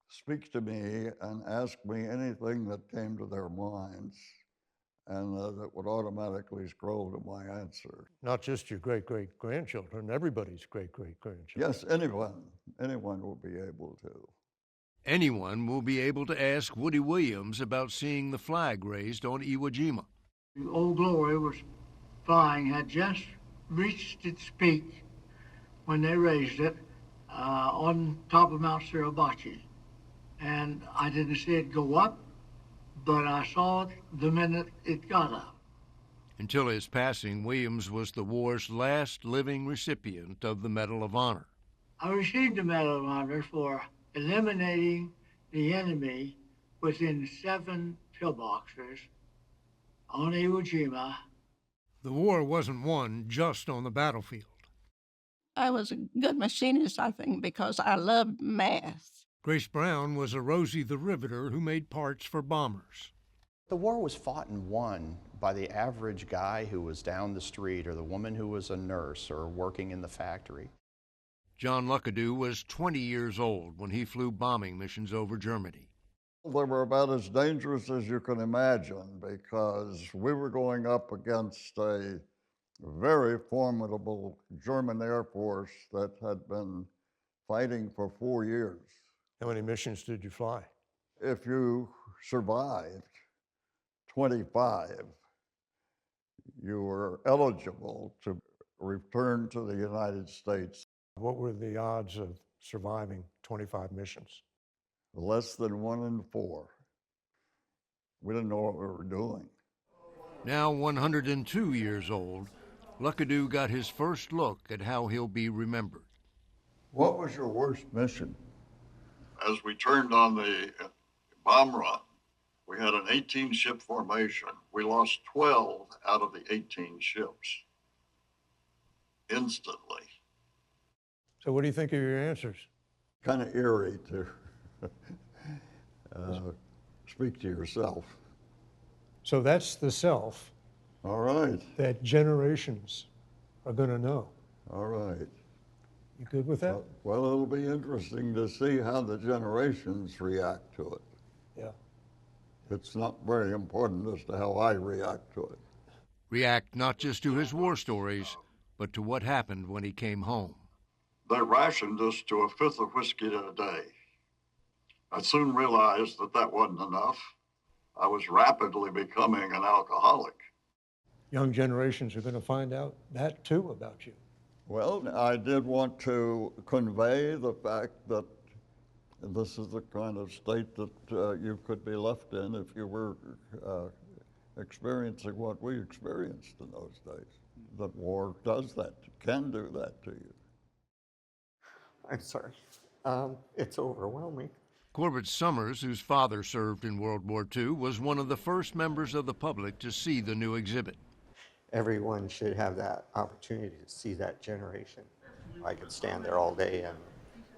speak to me and ask me anything that came to their minds, and that would automatically scroll to my answer. Not just your great-great-grandchildren, everybody's great-great-grandchildren. Yes, anyone will be able to. Anyone will be able to ask Woody Williams about seeing the flag raised on Iwo Jima. Old Glory was flying, had just reached its peak when they raised it on top of Mount Suribachi. And I didn't see it go up, but I saw it the minute it got up. Until his passing, Williams was the war's last living recipient of the Medal of Honor. I received the Medal of Honor for eliminating the enemy within 7 pillboxes on Iwo Jima. The war wasn't won just on the battlefield. I was a good machinist, I think, because I loved math. Grace Brown was a Rosie the Riveter who made parts for bombers. The war was fought and won by the average guy who was down the street, or the woman who was a nurse or working in the factory. John Luckadoo was 20 years old when he flew bombing missions over Germany. They were about as dangerous as you can imagine, because we were going up against a very formidable German Air Force that had been fighting for 4 years. How many missions did you fly? If you survived 25, you were eligible to return to the United States. What were the odds of surviving 25 missions? Less than 1 in 4. We didn't know what we were doing. Now 102 years old, Luckadoo got his first look at how he'll be remembered. What was your worst mission? As we turned on the bomb run, we had an 18-ship formation. We lost 12 out of the 18 ships instantly. So what do you think of your answers? Kind of eerie to speak to yourself. So that's the self. All right. That generations are going to know. All right. You good with that? Well, it'll be interesting to see how the generations react to it. Yeah. It's not very important as to how I react to it. React not just to his war stories, but to what happened when he came home. They rationed us to a fifth of whiskey a day. I soon realized that that wasn't enough. I was rapidly becoming an alcoholic. Young generations are going to find out that too about you. Well, I did want to convey the fact that this is the kind of state that you could be left in if you were experiencing what we experienced in those days. That war does that, can do that to you. I'm sorry. It's overwhelming. Corbett Summers, whose father served in World War II, was one of the first members of the public to see the new exhibit. Everyone should have that opportunity to see that generation. I could stand there all day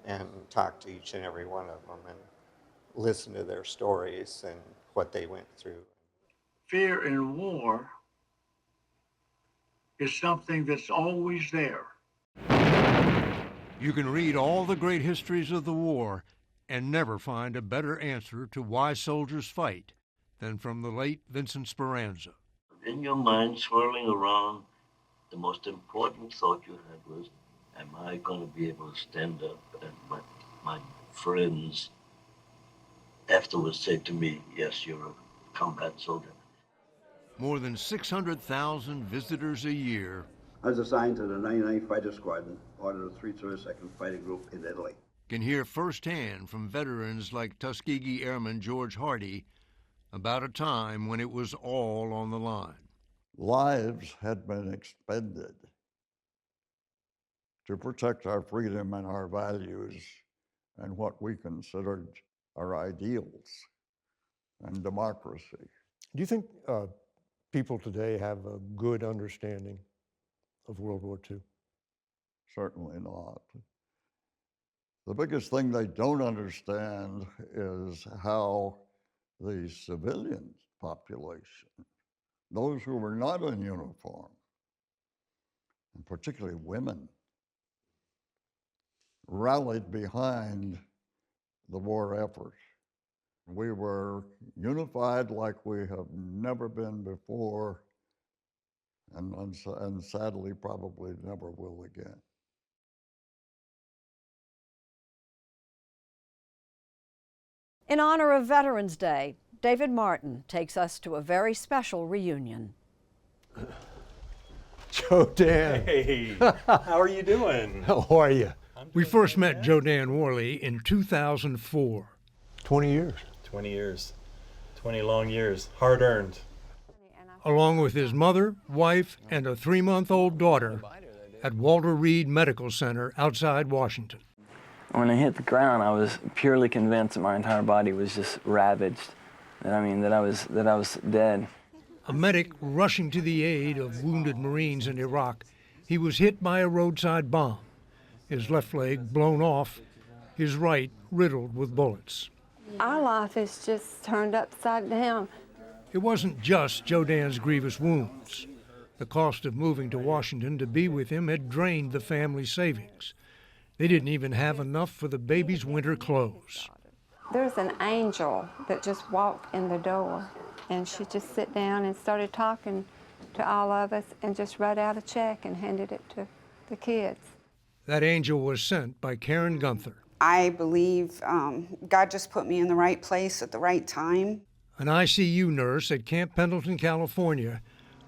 and talk to each and every one of them listen to their stories and what they went through. Fear in war is something that's always there. You can read all the great histories of the war and never find a better answer to why soldiers fight than from the late Vincent Speranza. In your mind, swirling around, the most important thought you had was, am I going to be able to stand up and let my friends afterwards say to me, yes, you're a combat soldier. More than 600,000 visitors a year. I was assigned to the 99th Fighter Squadron, part of the 332nd Fighting Group in Italy. Can hear firsthand from veterans like Tuskegee Airman George Hardy about a time when it was all on the line. Lives had been expended to protect our freedom and our values and what we considered our ideals and democracy. Do you think people today have a good understanding of World War II? Certainly not. The biggest thing they don't understand is how the civilian population, those who were not in uniform, and particularly women, rallied behind the war effort. We were unified like we have never been before, and sadly probably never will again. In honor of Veterans Day, David Martin takes us to a very special reunion. Joe Dan. Hey, how are you doing? How are you? We first met Joe Dan Worley in 2004. 20 years. 20 years. 20 long years. Hard earned. Along with his mother, wife, and a 3-month-old daughter at Walter Reed Medical Center outside Washington. When I hit the ground, I was purely convinced that my entire body was just ravaged. That I was dead. A medic rushing to the aid of wounded Marines in Iraq, he was hit by a roadside bomb. His left leg blown off, his right riddled with bullets. Our life is just turned upside down. It wasn't just Joe Dan's grievous wounds. The cost of moving to Washington to be with him had drained the family's savings. They didn't even have enough for the baby's winter clothes. There's an angel that just walked in the door, and she just sat down and started talking to all of us and just wrote out a check and handed it to the kids. That angel was sent by Karen Gunther. I believe God just put me in the right place at the right time. An ICU nurse at Camp Pendleton, California,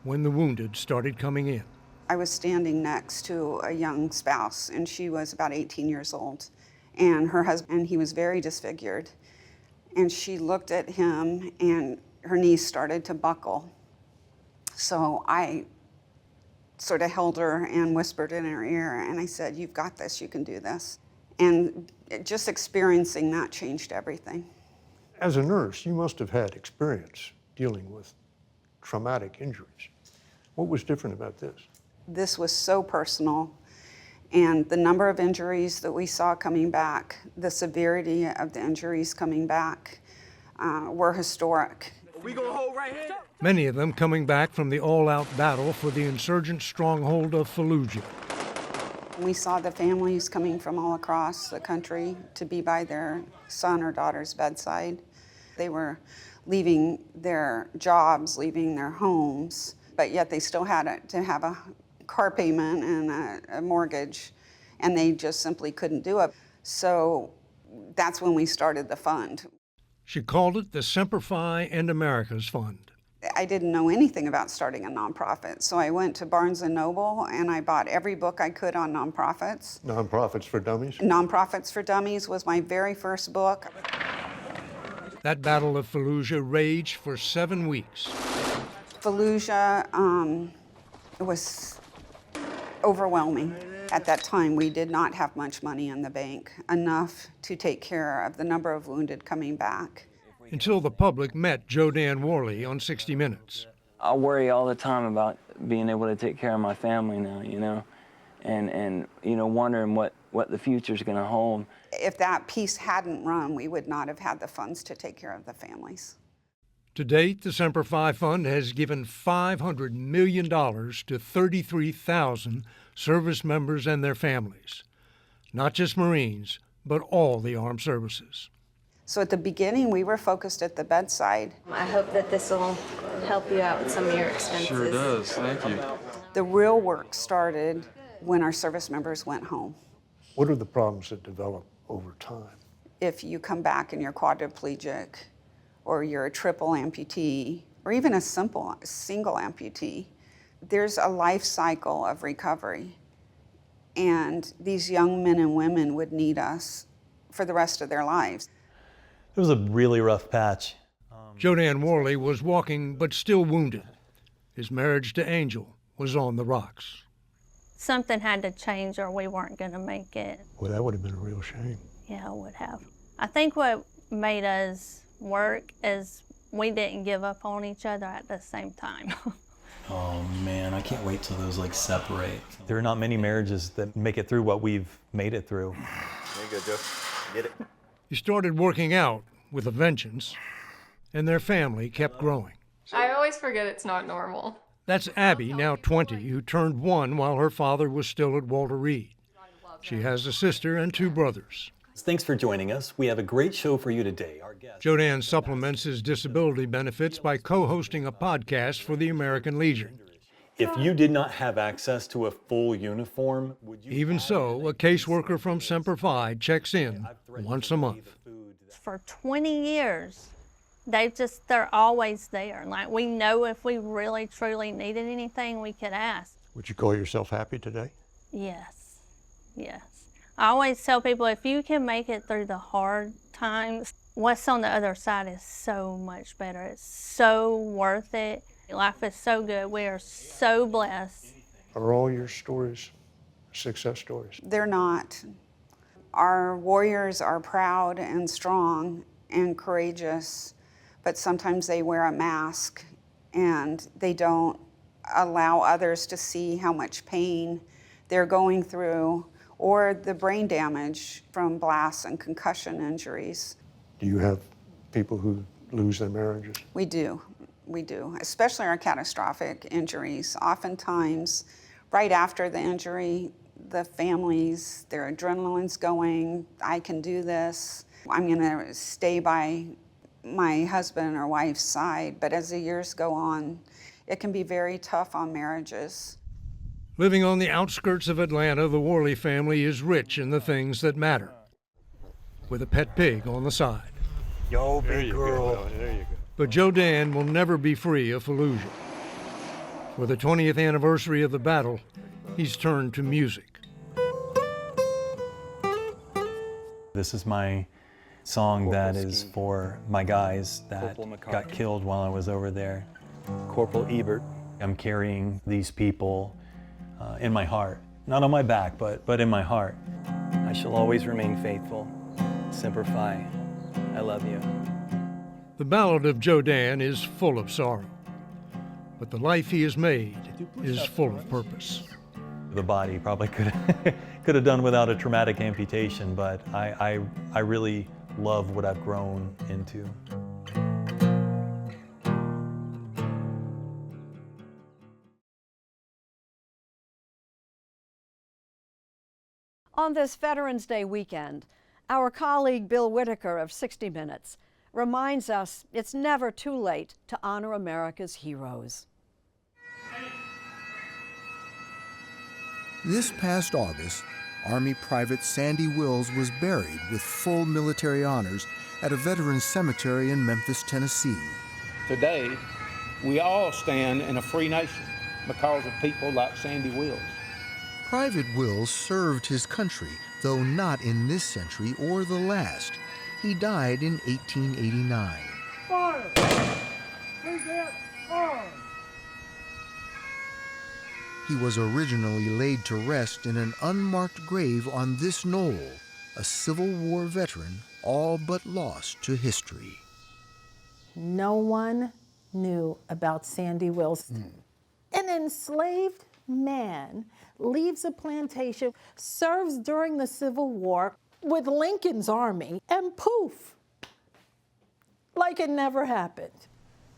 when the wounded started coming in. I was standing next to a young spouse, and she was about 18 years old. And her husband, he was very disfigured. And she looked at him, and her knees started to buckle. So I sort of held her and whispered in her ear, and I said, "You've got this, you can do this." And just experiencing that changed everything. As a nurse, you must have had experience dealing with traumatic injuries. What was different about this? This was so personal, and the number of injuries that we saw coming back, the severity of the injuries coming back were historic. We gonna hold right here? Many of them coming back from the all-out battle for the insurgent stronghold of Fallujah. We saw the families coming from all across the country to be by their son or daughter's bedside. They were leaving their jobs, leaving their homes, but yet they still had to have a car payment and a mortgage, and they just simply couldn't do it. So that's when we started the fund. She called it the Semper Fi and America's Fund. I didn't know anything about starting a nonprofit, so I went to Barnes & Noble and I bought every book I could on nonprofits. Nonprofits for Dummies? Nonprofits for Dummies was my very first book. That Battle of Fallujah raged for 7 weeks. Fallujah, it was overwhelming. At that time, we did not have much money in the bank, enough to take care of the number of wounded coming back. Until the public met Joe Dan Worley on 60 Minutes. I worry all the time about being able to take care of my family now, and wondering what the future's gonna hold. if that piece hadn't run, we would not have had the funds to take care of the families. To date, the Semper Fi Fund has given $500 million to 33,000 service members and their families. Not just Marines, but all the armed services. So at the beginning, we were focused at the bedside. I hope that this will help you out with some of your expenses. Sure does, thank you. The real work started when our service members went home. What are the problems that develop over time? If you come back and you're quadriplegic, or you're a triple amputee, or even a single amputee, there's a life cycle of recovery. And these young men and women would need us for the rest of their lives. It was a really rough patch. Jodan Worley was walking but still wounded. His marriage to Angel was on the rocks. Something had to change or we weren't going to make it. Well, that would have been a real shame. Yeah, it would have. I think what made us work is we didn't give up on each other at the same time. Oh man, I can't wait till those like separate. There are not many marriages that make it through what we've made it through. There you go, Joe. Get it. He started working out with a vengeance, and their family kept growing. I always forget it's not normal. That's Abby, now 20, who turned 1 while her father was still at Walter Reed. She has a sister and 2 brothers. Thanks for joining us. We have a great show for you today. Our guest. Jodan supplements his disability benefits by co-hosting a podcast for the American Legion. If you did not have access to a full uniform, would you? Even so, a caseworker from Semper Fi checks in once a month. For 20 years, they're always there. Like, we know if we really, truly needed anything, we could ask. Would you call yourself happy today? Yes, yes. I always tell people, if you can make it through the hard times, what's on the other side is so much better. It's so worth it. Life is so good. We are so blessed. Are all your stories success stories? They're not. Our warriors are proud and strong and courageous, but sometimes they wear a mask and they don't allow others to see how much pain they're going through or the brain damage from blasts and concussion injuries. Do you have people who lose their marriages? We do, especially our catastrophic injuries. Oftentimes, right after the injury, the families, their adrenaline's going, I can do this. I'm gonna stay by my husband or wife's side. But as the years go on, it can be very tough on marriages. Living on the outskirts of Atlanta, the Worley family is rich in the things that matter, with a pet pig on the side. Yo, big girl. There you go. But Jodan will never be free of Fallujah. For the 20th anniversary of the battle, he's turned to music. This is my song that is for my guys that got killed while I was over there. Corporal Ebert. I'm carrying these people in my heart. Not on my back, but in my heart. I shall always remain faithful. Semper Fi. I love you. The ballad of Jodan is full of sorrow, but the life he has made is full of purpose. The body probably could have done without a traumatic amputation, but I really love what I've grown into. On this Veterans Day weekend, our colleague Bill Whitaker of 60 Minutes reminds us it's never too late to honor America's heroes. This past August, Army Private Sandy Wills was buried with full military honors at a veterans cemetery in Memphis, Tennessee. Today, we all stand in a free nation because of people like Sandy Wills. Private Wills served his country, though not in this century or the last. He died in 1889. Fire! Forget fire! He was originally laid to rest in an unmarked grave on this knoll, a Civil War veteran all but lost to history. No one knew about Sandy Wills. An enslaved man leaves a plantation, serves during the Civil War, with Lincoln's army, and poof, like it never happened.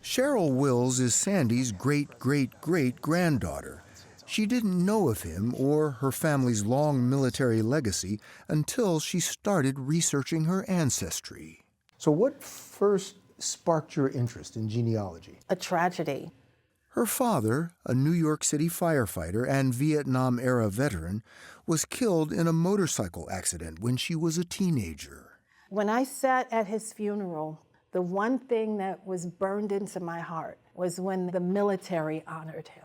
Cheryl Wills is Sandy's great-great-great-granddaughter. She didn't know of him or her family's long military legacy until she started researching her ancestry. So what first sparked your interest in genealogy? A tragedy. Her father, a New York City firefighter and Vietnam-era veteran, was killed in a motorcycle accident when she was a teenager. When I sat at his funeral, the one thing that was burned into my heart was when the military honored him.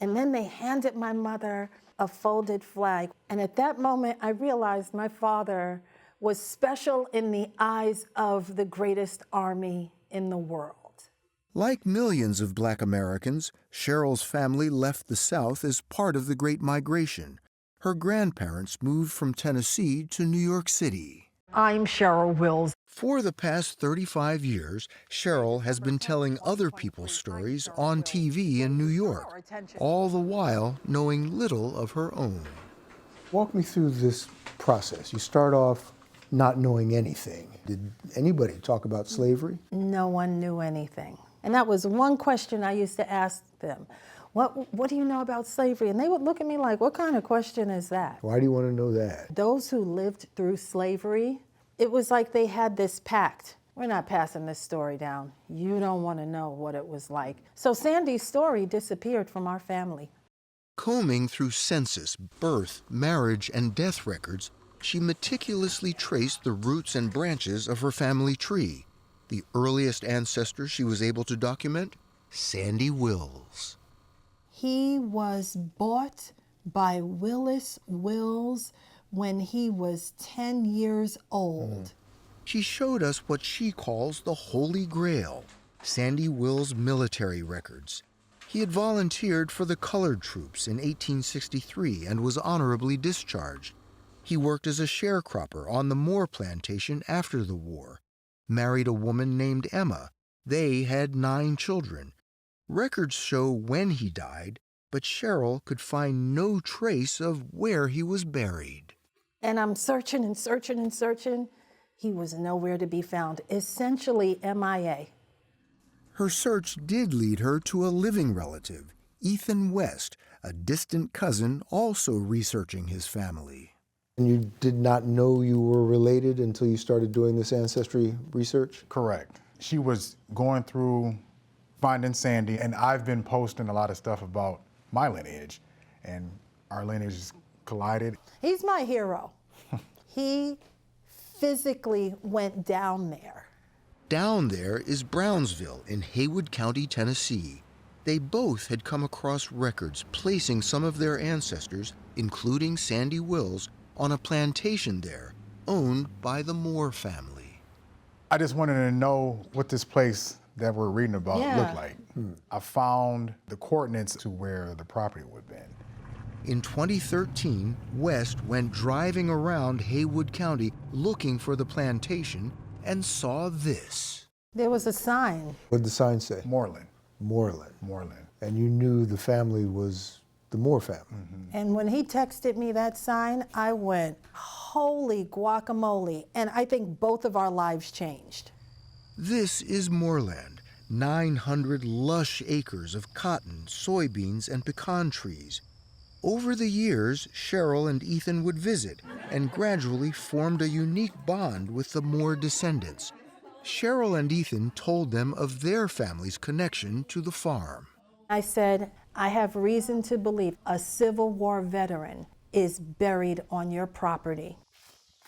And then they handed my mother a folded flag. And at that moment, I realized my father was special in the eyes of the greatest army in the world. Like millions of Black Americans, Cheryl's family left the South as part of the Great Migration. Her grandparents moved from Tennessee to New York City. I'm Cheryl Wills. For the past 35 years, Cheryl has been telling other people's stories on TV in New York, all the while knowing little of her own. Walk me through this process. You start off not knowing anything. Did anybody talk about slavery? No one knew anything. And that was one question I used to ask them. What do you know about slavery? And they would look at me like, what kind of question is that? Why do you want to know that? Those who lived through slavery, it was like they had this pact. We're not passing this story down. You don't want to know what it was like. So Sandy's story disappeared from our family. Combing through census, birth, marriage, and death records, she meticulously traced the roots and branches of her family tree. The earliest ancestor she was able to document, Sandy Wills. He was bought by Willis Wills when he was 10 years old. She showed us what she calls the Holy Grail, Sandy Wills' military records. He had volunteered for the colored troops in 1863 and was honorably discharged. He worked as a sharecropper on the Moore plantation after the war, married a woman named Emma. They had 9 children. Records show when he died, but Cheryl could find no trace of where he was buried. And I'm searching and searching and searching. He was nowhere to be found, essentially MIA. Her search did lead her to a living relative, Ethan West, a distant cousin also researching his family. And you did not know you were related until you started doing this ancestry research? Correct. She was going through finding Sandy, and I've been posting a lot of stuff about my lineage, and our lineage collided. He's my hero. He physically went down there. Down there is Brownsville in Haywood County, Tennessee. They both had come across records placing some of their ancestors, including Sandy Wills, on a plantation there, owned by the Moore family. I just wanted to know what this place that we're reading about looked like. I found the coordinates to where the property would have been. In 2013, West went driving around Haywood County looking for the plantation and saw this. There was a sign. What did the sign say? Moreland. Moreland. Moreland. And you knew the family was the Moore family. And when he texted me that sign, I went, holy guacamole. And I think both of our lives changed. This is Moreland, 900 lush acres of cotton, soybeans, and pecan trees. Over the years, Cheryl and Ethan would visit and gradually formed a unique bond with the Moore descendants. Cheryl and Ethan told them of their family's connection to the farm. I said, I have reason to believe a Civil War veteran is buried on your property.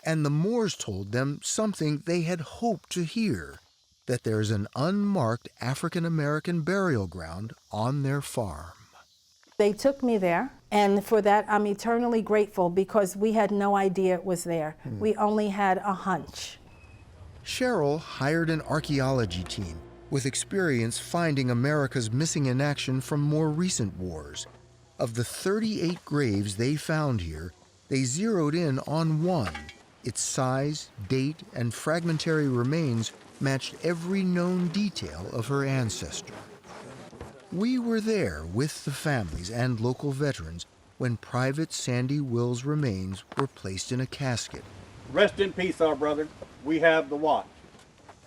And the Moores told them something they had hoped to hear, that there's an unmarked African-American burial ground on their farm. They took me there, and for that I'm eternally grateful because we had no idea it was there. We only had a hunch. Cheryl hired an archaeology team with experience finding America's missing in action from more recent wars. Of the 38 graves they found here, they zeroed in on one. Its size, date, and fragmentary remains matched every known detail of her ancestor. We were there with the families and local veterans when Private Sandy Wills' remains were placed in a casket. Rest in peace, our brother. We have the watch.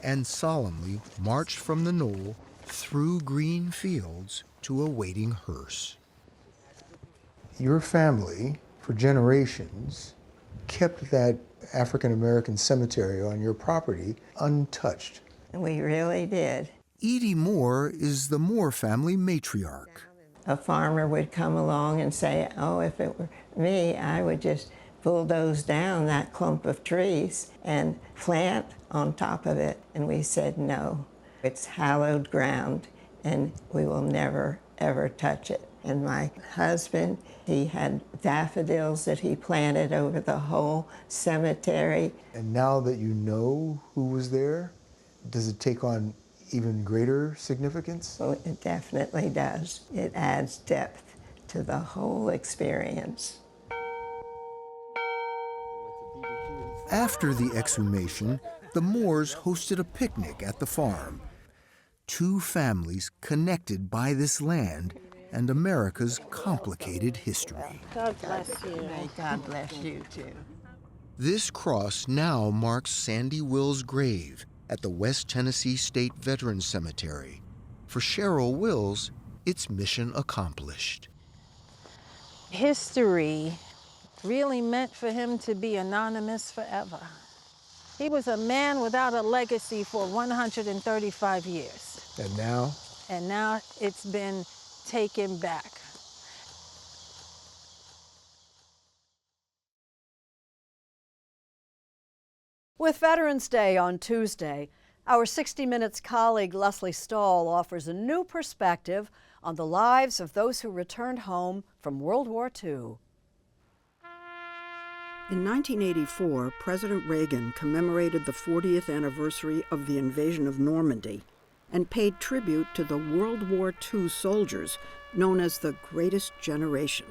And solemnly marched from the knoll through green fields to a waiting hearse. Your family, for generations, kept that African American cemetery on your property untouched. We really did. Edie Moore is the Moore family matriarch. A farmer would come along and say, oh, if it were me, I would just bulldoze down that clump of trees and plant on top of it. And we said, no, it's hallowed ground and we will never, ever touch it. And my husband, he had daffodils that he planted over the whole cemetery. And now that you know who was there, does it take on even greater significance? Well, it definitely does. It adds depth to the whole experience. After the exhumation, the Moores hosted a picnic at the farm. Two families connected by this land and America's complicated history. God bless you. May God bless you, too. This cross now marks Sandy Wills' grave at the West Tennessee State Veterans Cemetery. For Cheryl Wills, it's mission accomplished. History really meant for him to be anonymous forever. He was a man without a legacy for 135 years. And now? And now it's been taken back. With Veterans Day on Tuesday, our 60 Minutes colleague Leslie Stahl offers a new perspective on the lives of those who returned home from World War II. In 1984, President Reagan commemorated the 40th anniversary of the invasion of Normandy and paid tribute to the World War II soldiers known as the Greatest Generation.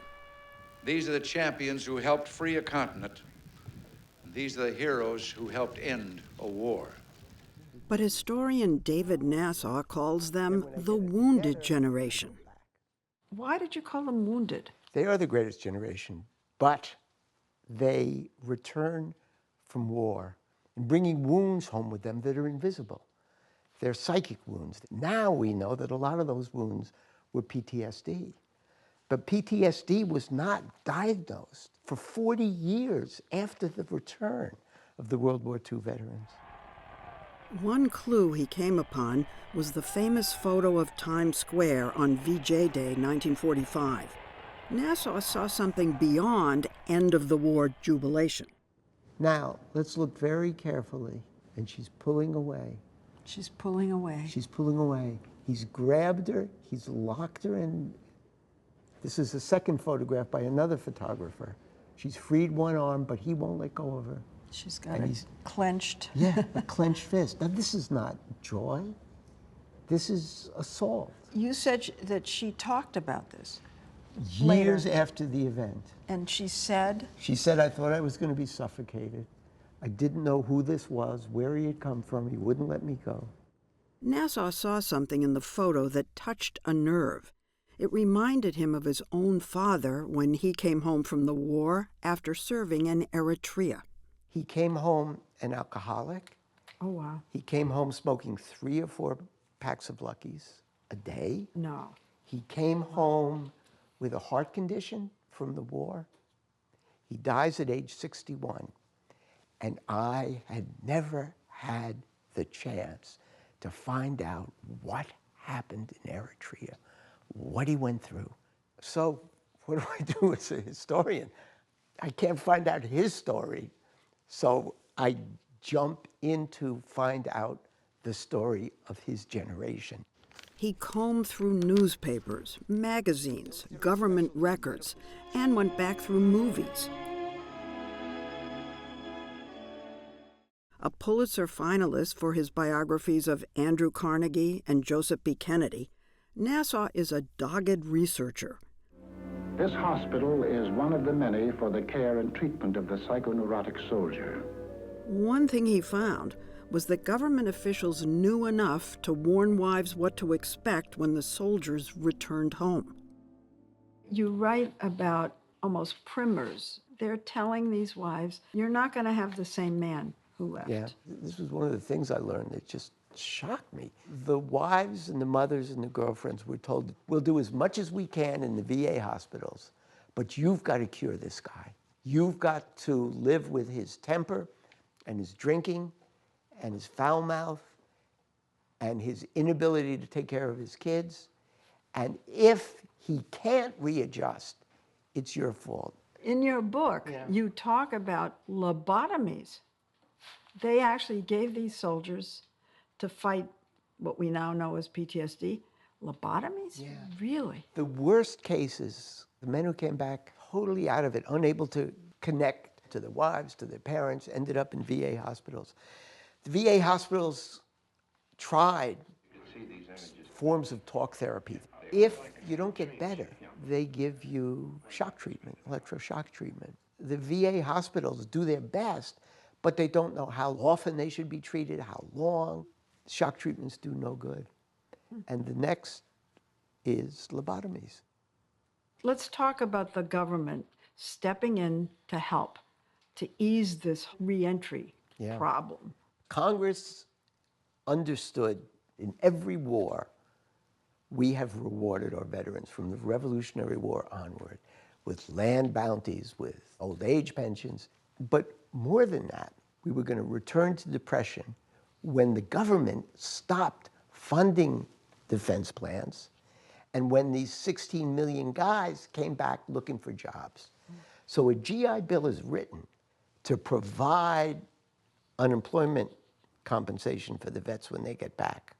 These are the champions who helped free a continent. These are the heroes who helped end a war. But historian David Nassau calls them the Wounded Generation. Why did you call them wounded? They are the greatest generation, but they return from war and bringing wounds home with them that are invisible. They're psychic wounds. Now we know that a lot of those wounds were PTSD. But PTSD was not diagnosed for 40 years after the return of the World War II veterans. One clue he came upon was the famous photo of Times Square on VJ Day 1945. Nassau saw something beyond end-of-the-war jubilation. Now, let's look very carefully. And she's pulling away. She's pulling away. She's pulling away. He's grabbed her. He's locked her in. This is a second photograph by another photographer. She's freed one arm, but he won't let go of her. She's got it clenched. Yeah, a clenched fist. Now, this is not joy. This is assault. You said that she talked about this. Years later. after the event. And she said? She said, I thought I was going to be suffocated. I didn't know who this was, where he had come from. He wouldn't let me go. Nassau saw something in the photo that touched a nerve. It reminded him of his own father when he came home from the war after serving in Eritrea. He came home an alcoholic. Oh, wow. He came home smoking 3 or 4 packs of Luckies a day. No. He came home with a heart condition from the war. He dies at age 61. And I had never had the chance to find out what happened in Eritrea, what he went through. So what do I do as a historian? I can't find out his story. So I jump in to find out the story of his generation. He combed through newspapers, magazines, government records, and went back through movies. A Pulitzer finalist for his biographies of Andrew Carnegie and Joseph B. Kennedy, Nassau is a dogged researcher. This hospital is one of the many for the care and treatment of the psychoneurotic soldier. One thing he found was that government officials knew enough to warn wives what to expect when the soldiers returned home. You write about almost primers. They're telling these wives, you're not going to have the same man who left. Yeah, this was one of the things I learned that just shocked me. The wives and the mothers and the girlfriends were told, we'll do as much as we can in the VA hospitals, but you've got to cure this guy. You've got to live with his temper and his drinking and his foul mouth and his inability to take care of his kids. And if he can't readjust, it's your fault. In your book, you talk about lobotomies. They actually gave these soldiers to fight what we now know as PTSD. Lobotomies? Yeah. Really? The worst cases, the men who came back totally out of it, unable to connect to their wives, to their parents, ended up in VA hospitals. The VA hospitals tried forms of talk therapy. If you don't get better, they give you shock treatment, electroshock treatment. The VA hospitals do their best, but they don't know how often they should be treated, how long. Shock treatments do no good. And the next is lobotomies. Let's talk about the government stepping in to help, to ease this reentry problem. Congress understood in every war, we have rewarded our veterans from the Revolutionary War onward with land bounties, with old age pensions. But more than that, we were going to return to depression when the government stopped funding defense plans and when these 16 million guys came back looking for jobs. So a GI Bill is written to provide unemployment compensation for the vets when they get back.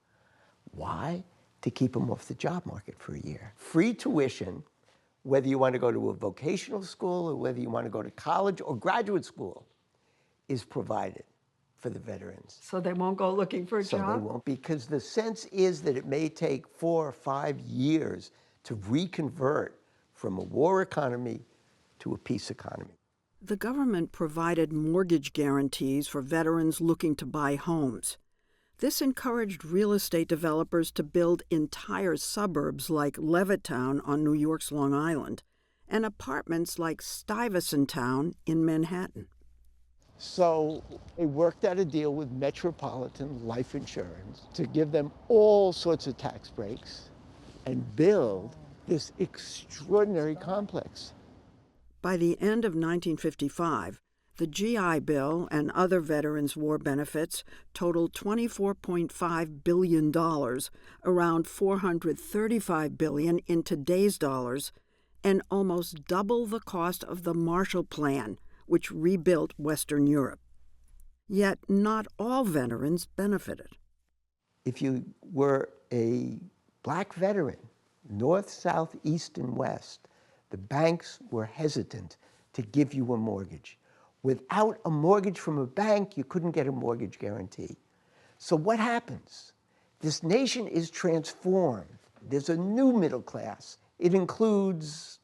Why? To keep them off the job market for a year. Free tuition, whether you want to go to a vocational school or whether you want to go to college or graduate school, is provided for the veterans. So they won't go looking for a job? So they won't, because the sense is that it may take 4 or 5 years to reconvert from a war economy to a peace economy. The government provided mortgage guarantees for veterans looking to buy homes. This encouraged real estate developers to build entire suburbs like Levittown on New York's Long Island and apartments like Stuyvesant Town in Manhattan. So they worked out a deal with Metropolitan Life Insurance to give them all sorts of tax breaks and build this extraordinary complex. By the end of 1955, the GI Bill and other veterans' war benefits totaled $24.5 billion, around $435 billion in today's dollars, and almost double the cost of the Marshall Plan, which rebuilt Western Europe. Yet not all veterans benefited. If you were a black veteran, north, south, east, and west, the banks were hesitant to give you a mortgage. Without a mortgage from a bank, you couldn't get a mortgage guarantee. So what happens? This nation is transformed. There's a new middle class. It includes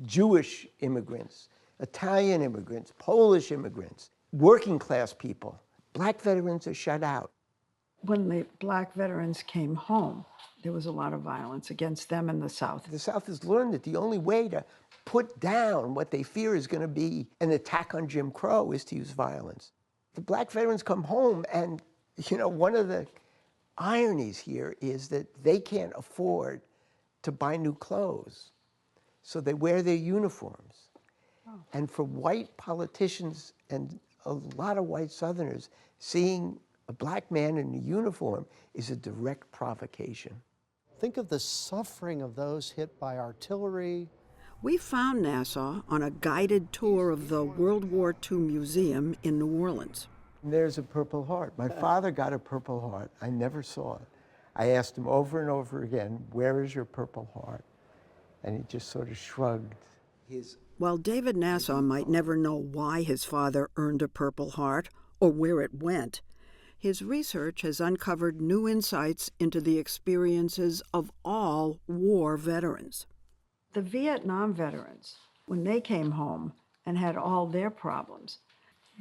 Jewish immigrants, Italian immigrants, Polish immigrants, working class people. Black veterans are shut out. When the black veterans came home, there was a lot of violence against them in the South. The South has learned that the only way to put down what they fear is going to be an attack on Jim Crow is to use violence. The black veterans come home, and one of the ironies here is that they can't afford to buy new clothes, so they wear their uniforms. And for white politicians and a lot of white Southerners, seeing a black man in a uniform is a direct provocation. Think of the suffering of those hit by artillery. We found Nassau on a guided tour of the World War II Museum in New Orleans. There's a Purple Heart. My father got a Purple Heart. I never saw it. I asked him over and over again, where is your Purple Heart? And he just sort of shrugged. While David Nassau might never know why his father earned a Purple Heart or where it went, his research has uncovered new insights into the experiences of all war veterans. The Vietnam veterans, when they came home and had all their problems,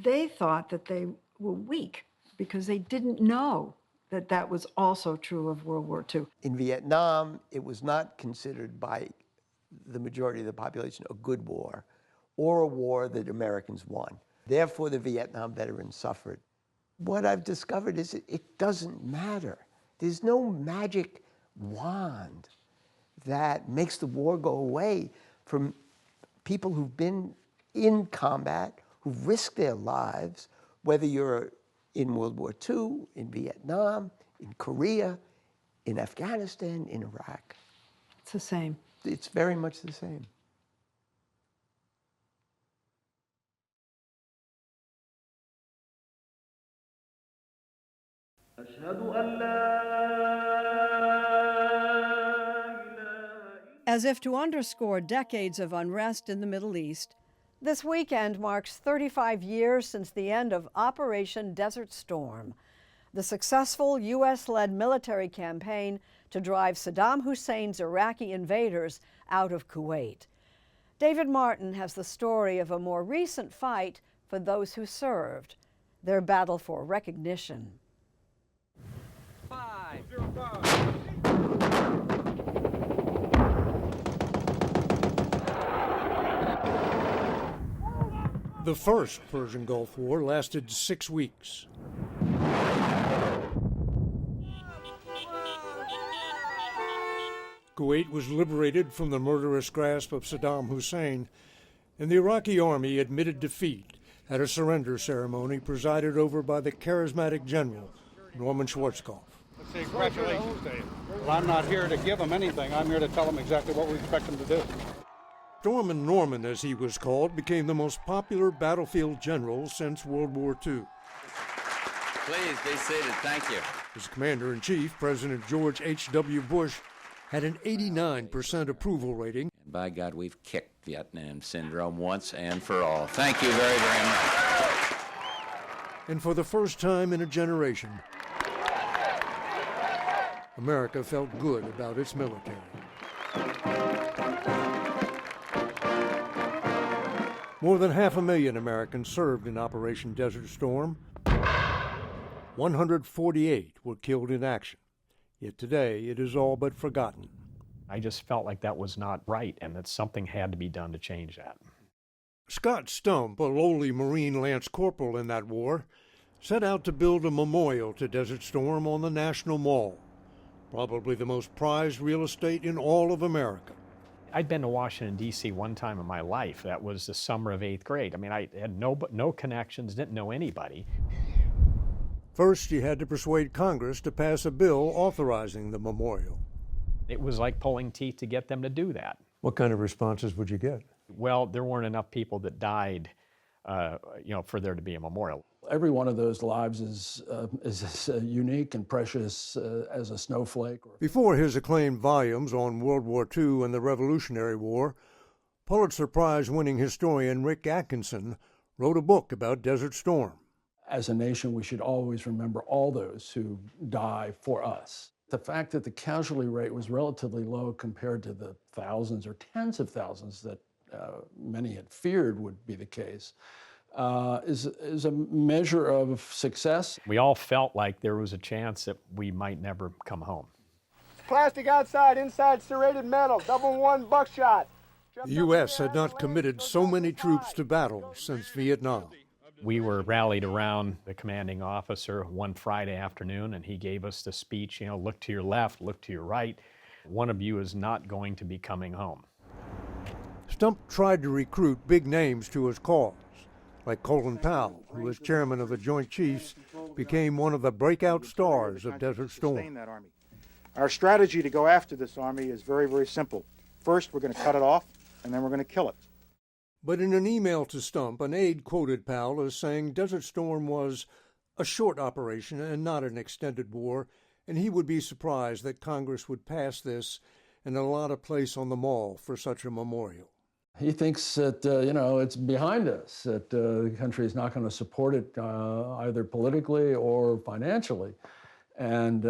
they thought that they were weak because they didn't know that that was also true of World War II. In Vietnam, it was not considered by the majority of the population a good war. or a war that Americans won. Therefore, the Vietnam veterans suffered. What I've discovered is it doesn't matter. There's no magic wand that makes the war go away from people who've been in combat, who've risked their lives, whether you're in World War II, in Vietnam, in Korea, in Afghanistan, in Iraq. It's the same. It's very much the same. As if to underscore decades of unrest in the Middle East, this weekend marks 35 years since the end of Operation Desert Storm, the successful U.S.-led military campaign to drive Saddam Hussein's Iraqi invaders out of Kuwait. David Martin has the story of a more recent fight for those who served, their battle for recognition. 505. The first Persian Gulf War lasted 6 weeks. Kuwait was liberated from the murderous grasp of Saddam Hussein, and the Iraqi army admitted defeat at a surrender ceremony presided over by the charismatic general, Norman Schwarzkopf. Let's say congratulations, Dave. Well, I'm not here to give them anything. I'm here to tell them exactly what we expect them to do. Stormin' Norman, as he was called, became the most popular battlefield general since World War II. Please be seated. Thank you. His commander-in-chief, President George H.W. Bush, had an 89% approval rating. And by God, we've kicked Vietnam syndrome once and for all. Thank you very, very much. And for the first time in a generation, America felt good about its military. More than 500,000 Americans served in Operation Desert Storm. 148 were killed in action. Yet today, it is all but forgotten. I just felt like that was not right and that something had to be done to change that. Scott Stump, a lowly Marine lance corporal in that war, set out to build a memorial to Desert Storm on the National Mall, probably the most prized real estate in all of America. I'd been to Washington, D.C. one time in my life. That was the summer of 8th grade. I mean, I had no connections, didn't know anybody. First, he had to persuade Congress to pass a bill authorizing the memorial. It was like pulling teeth to get them to do that. What kind of responses would you get? Well, there weren't enough people that died, for there to be a memorial. Every one of those lives is as unique and precious as a snowflake. Before his acclaimed volumes on World War II and the Revolutionary War, Pulitzer Prize-winning historian Rick Atkinson wrote a book about Desert Storm. As a nation, we should always remember all those who die for us. The fact that the casualty rate was relatively low compared to the thousands or tens of thousands that many had feared would be the case is a measure of success. We all felt like there was a chance that we might never come home. Plastic outside, inside serrated metal, double-1 buckshot. The U.S. had not committed so many troops to battle since Vietnam. We were rallied around the commanding officer one Friday afternoon, and he gave us the speech, look to your left, look to your right. One of you is not going to be coming home. Stump tried to recruit big names to his cause, like Colin Powell, who as chairman of the Joint Chiefs became one of the breakout stars of Desert Storm. Our strategy to go after this army is very, very simple. First, we're going to cut it off, and then we're going to kill it. But in an email to Stump, an aide quoted Powell as saying Desert Storm was a short operation and not an extended war, and he would be surprised that Congress would pass this and allot a place on the Mall for such a memorial. He thinks that, it's behind us, that the country is not going to support it either politically or financially. And,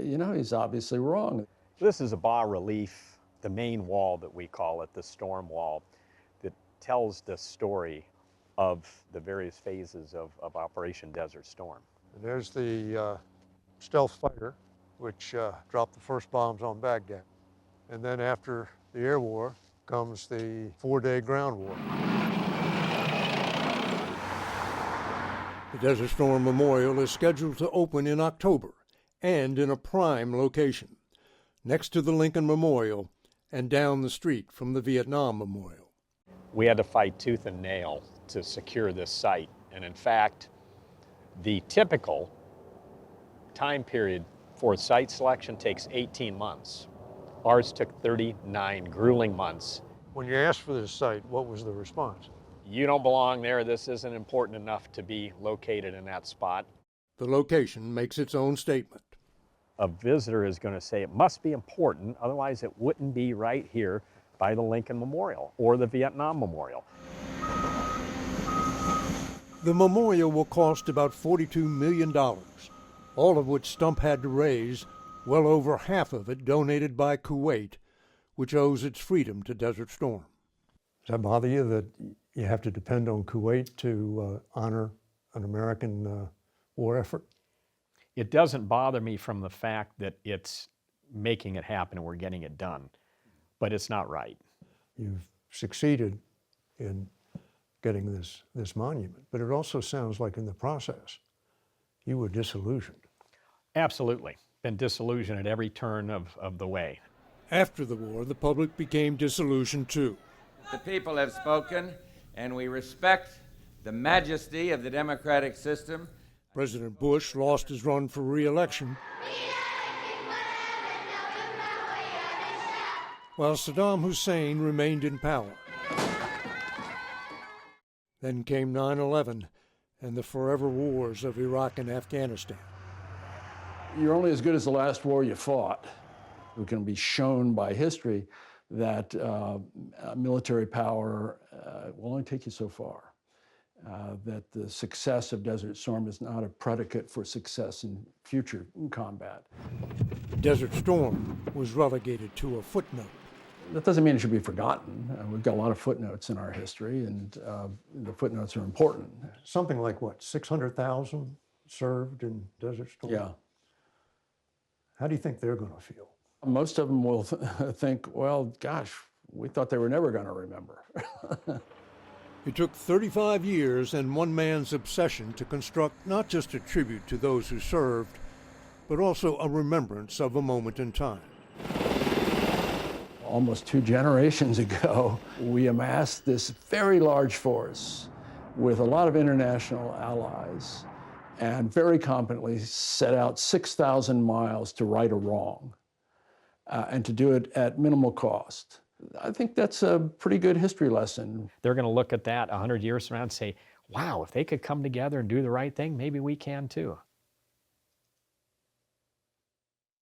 he's obviously wrong. This is a bas-relief, the main wall that we call it, the storm wall, that tells the story of the various phases of Operation Desert Storm. And there's the stealth fighter, which dropped the first bombs on Baghdad. And then after the air war, comes the 4-day ground war. The Desert Storm Memorial is scheduled to open in October and in a prime location, next to the Lincoln Memorial and down the street from the Vietnam Memorial. We had to fight tooth and nail to secure this site. And in fact, the typical time period for site selection takes 18 months. Ours took 39 grueling months. When you asked for this site, what was the response? You don't belong there. This isn't important enough to be located in that spot. The location makes its own statement. A visitor is going to say it must be important, otherwise it wouldn't be right here by the Lincoln Memorial or the Vietnam Memorial. The memorial will cost about $42 million, all of which Stump had to raise, well over half of it donated by Kuwait, which owes its freedom to Desert Storm. Does that bother you that you have to depend on Kuwait to honor an American war effort? It doesn't bother me from the fact that it's making it happen and we're getting it done, but it's not right. You've succeeded in getting this monument, but it also sounds like in the process you were disillusioned. Absolutely. Been disillusioned at every turn of the way. After the war, the public became disillusioned too. The people have spoken, and we respect the majesty of the democratic system. President Bush lost his run for re-election, while Saddam Hussein remained in power. Then came 9/11 and the forever wars of Iraq and Afghanistan. You're only as good as the last war you fought. It can be shown by history that military power will only take you so far. That the success of Desert Storm is not a predicate for success in future combat. Desert Storm was relegated to a footnote. That doesn't mean it should be forgotten. We've got a lot of footnotes in our history, and the footnotes are important. Something like what, 600,000 served in Desert Storm? Yeah. How do you think they're going to feel? Most of them will think, well, gosh, we thought they were never going to remember. It took 35 years and one man's obsession to construct not just a tribute to those who served, but also a remembrance of a moment in time. Almost 2 generations ago, we amassed this very large force with a lot of international allies and very competently set out 6,000 miles to right a wrong and to do it at minimal cost. I think that's a pretty good history lesson. They're going to look at that 100 years from now and say, wow, if they could come together and do the right thing, maybe we can too.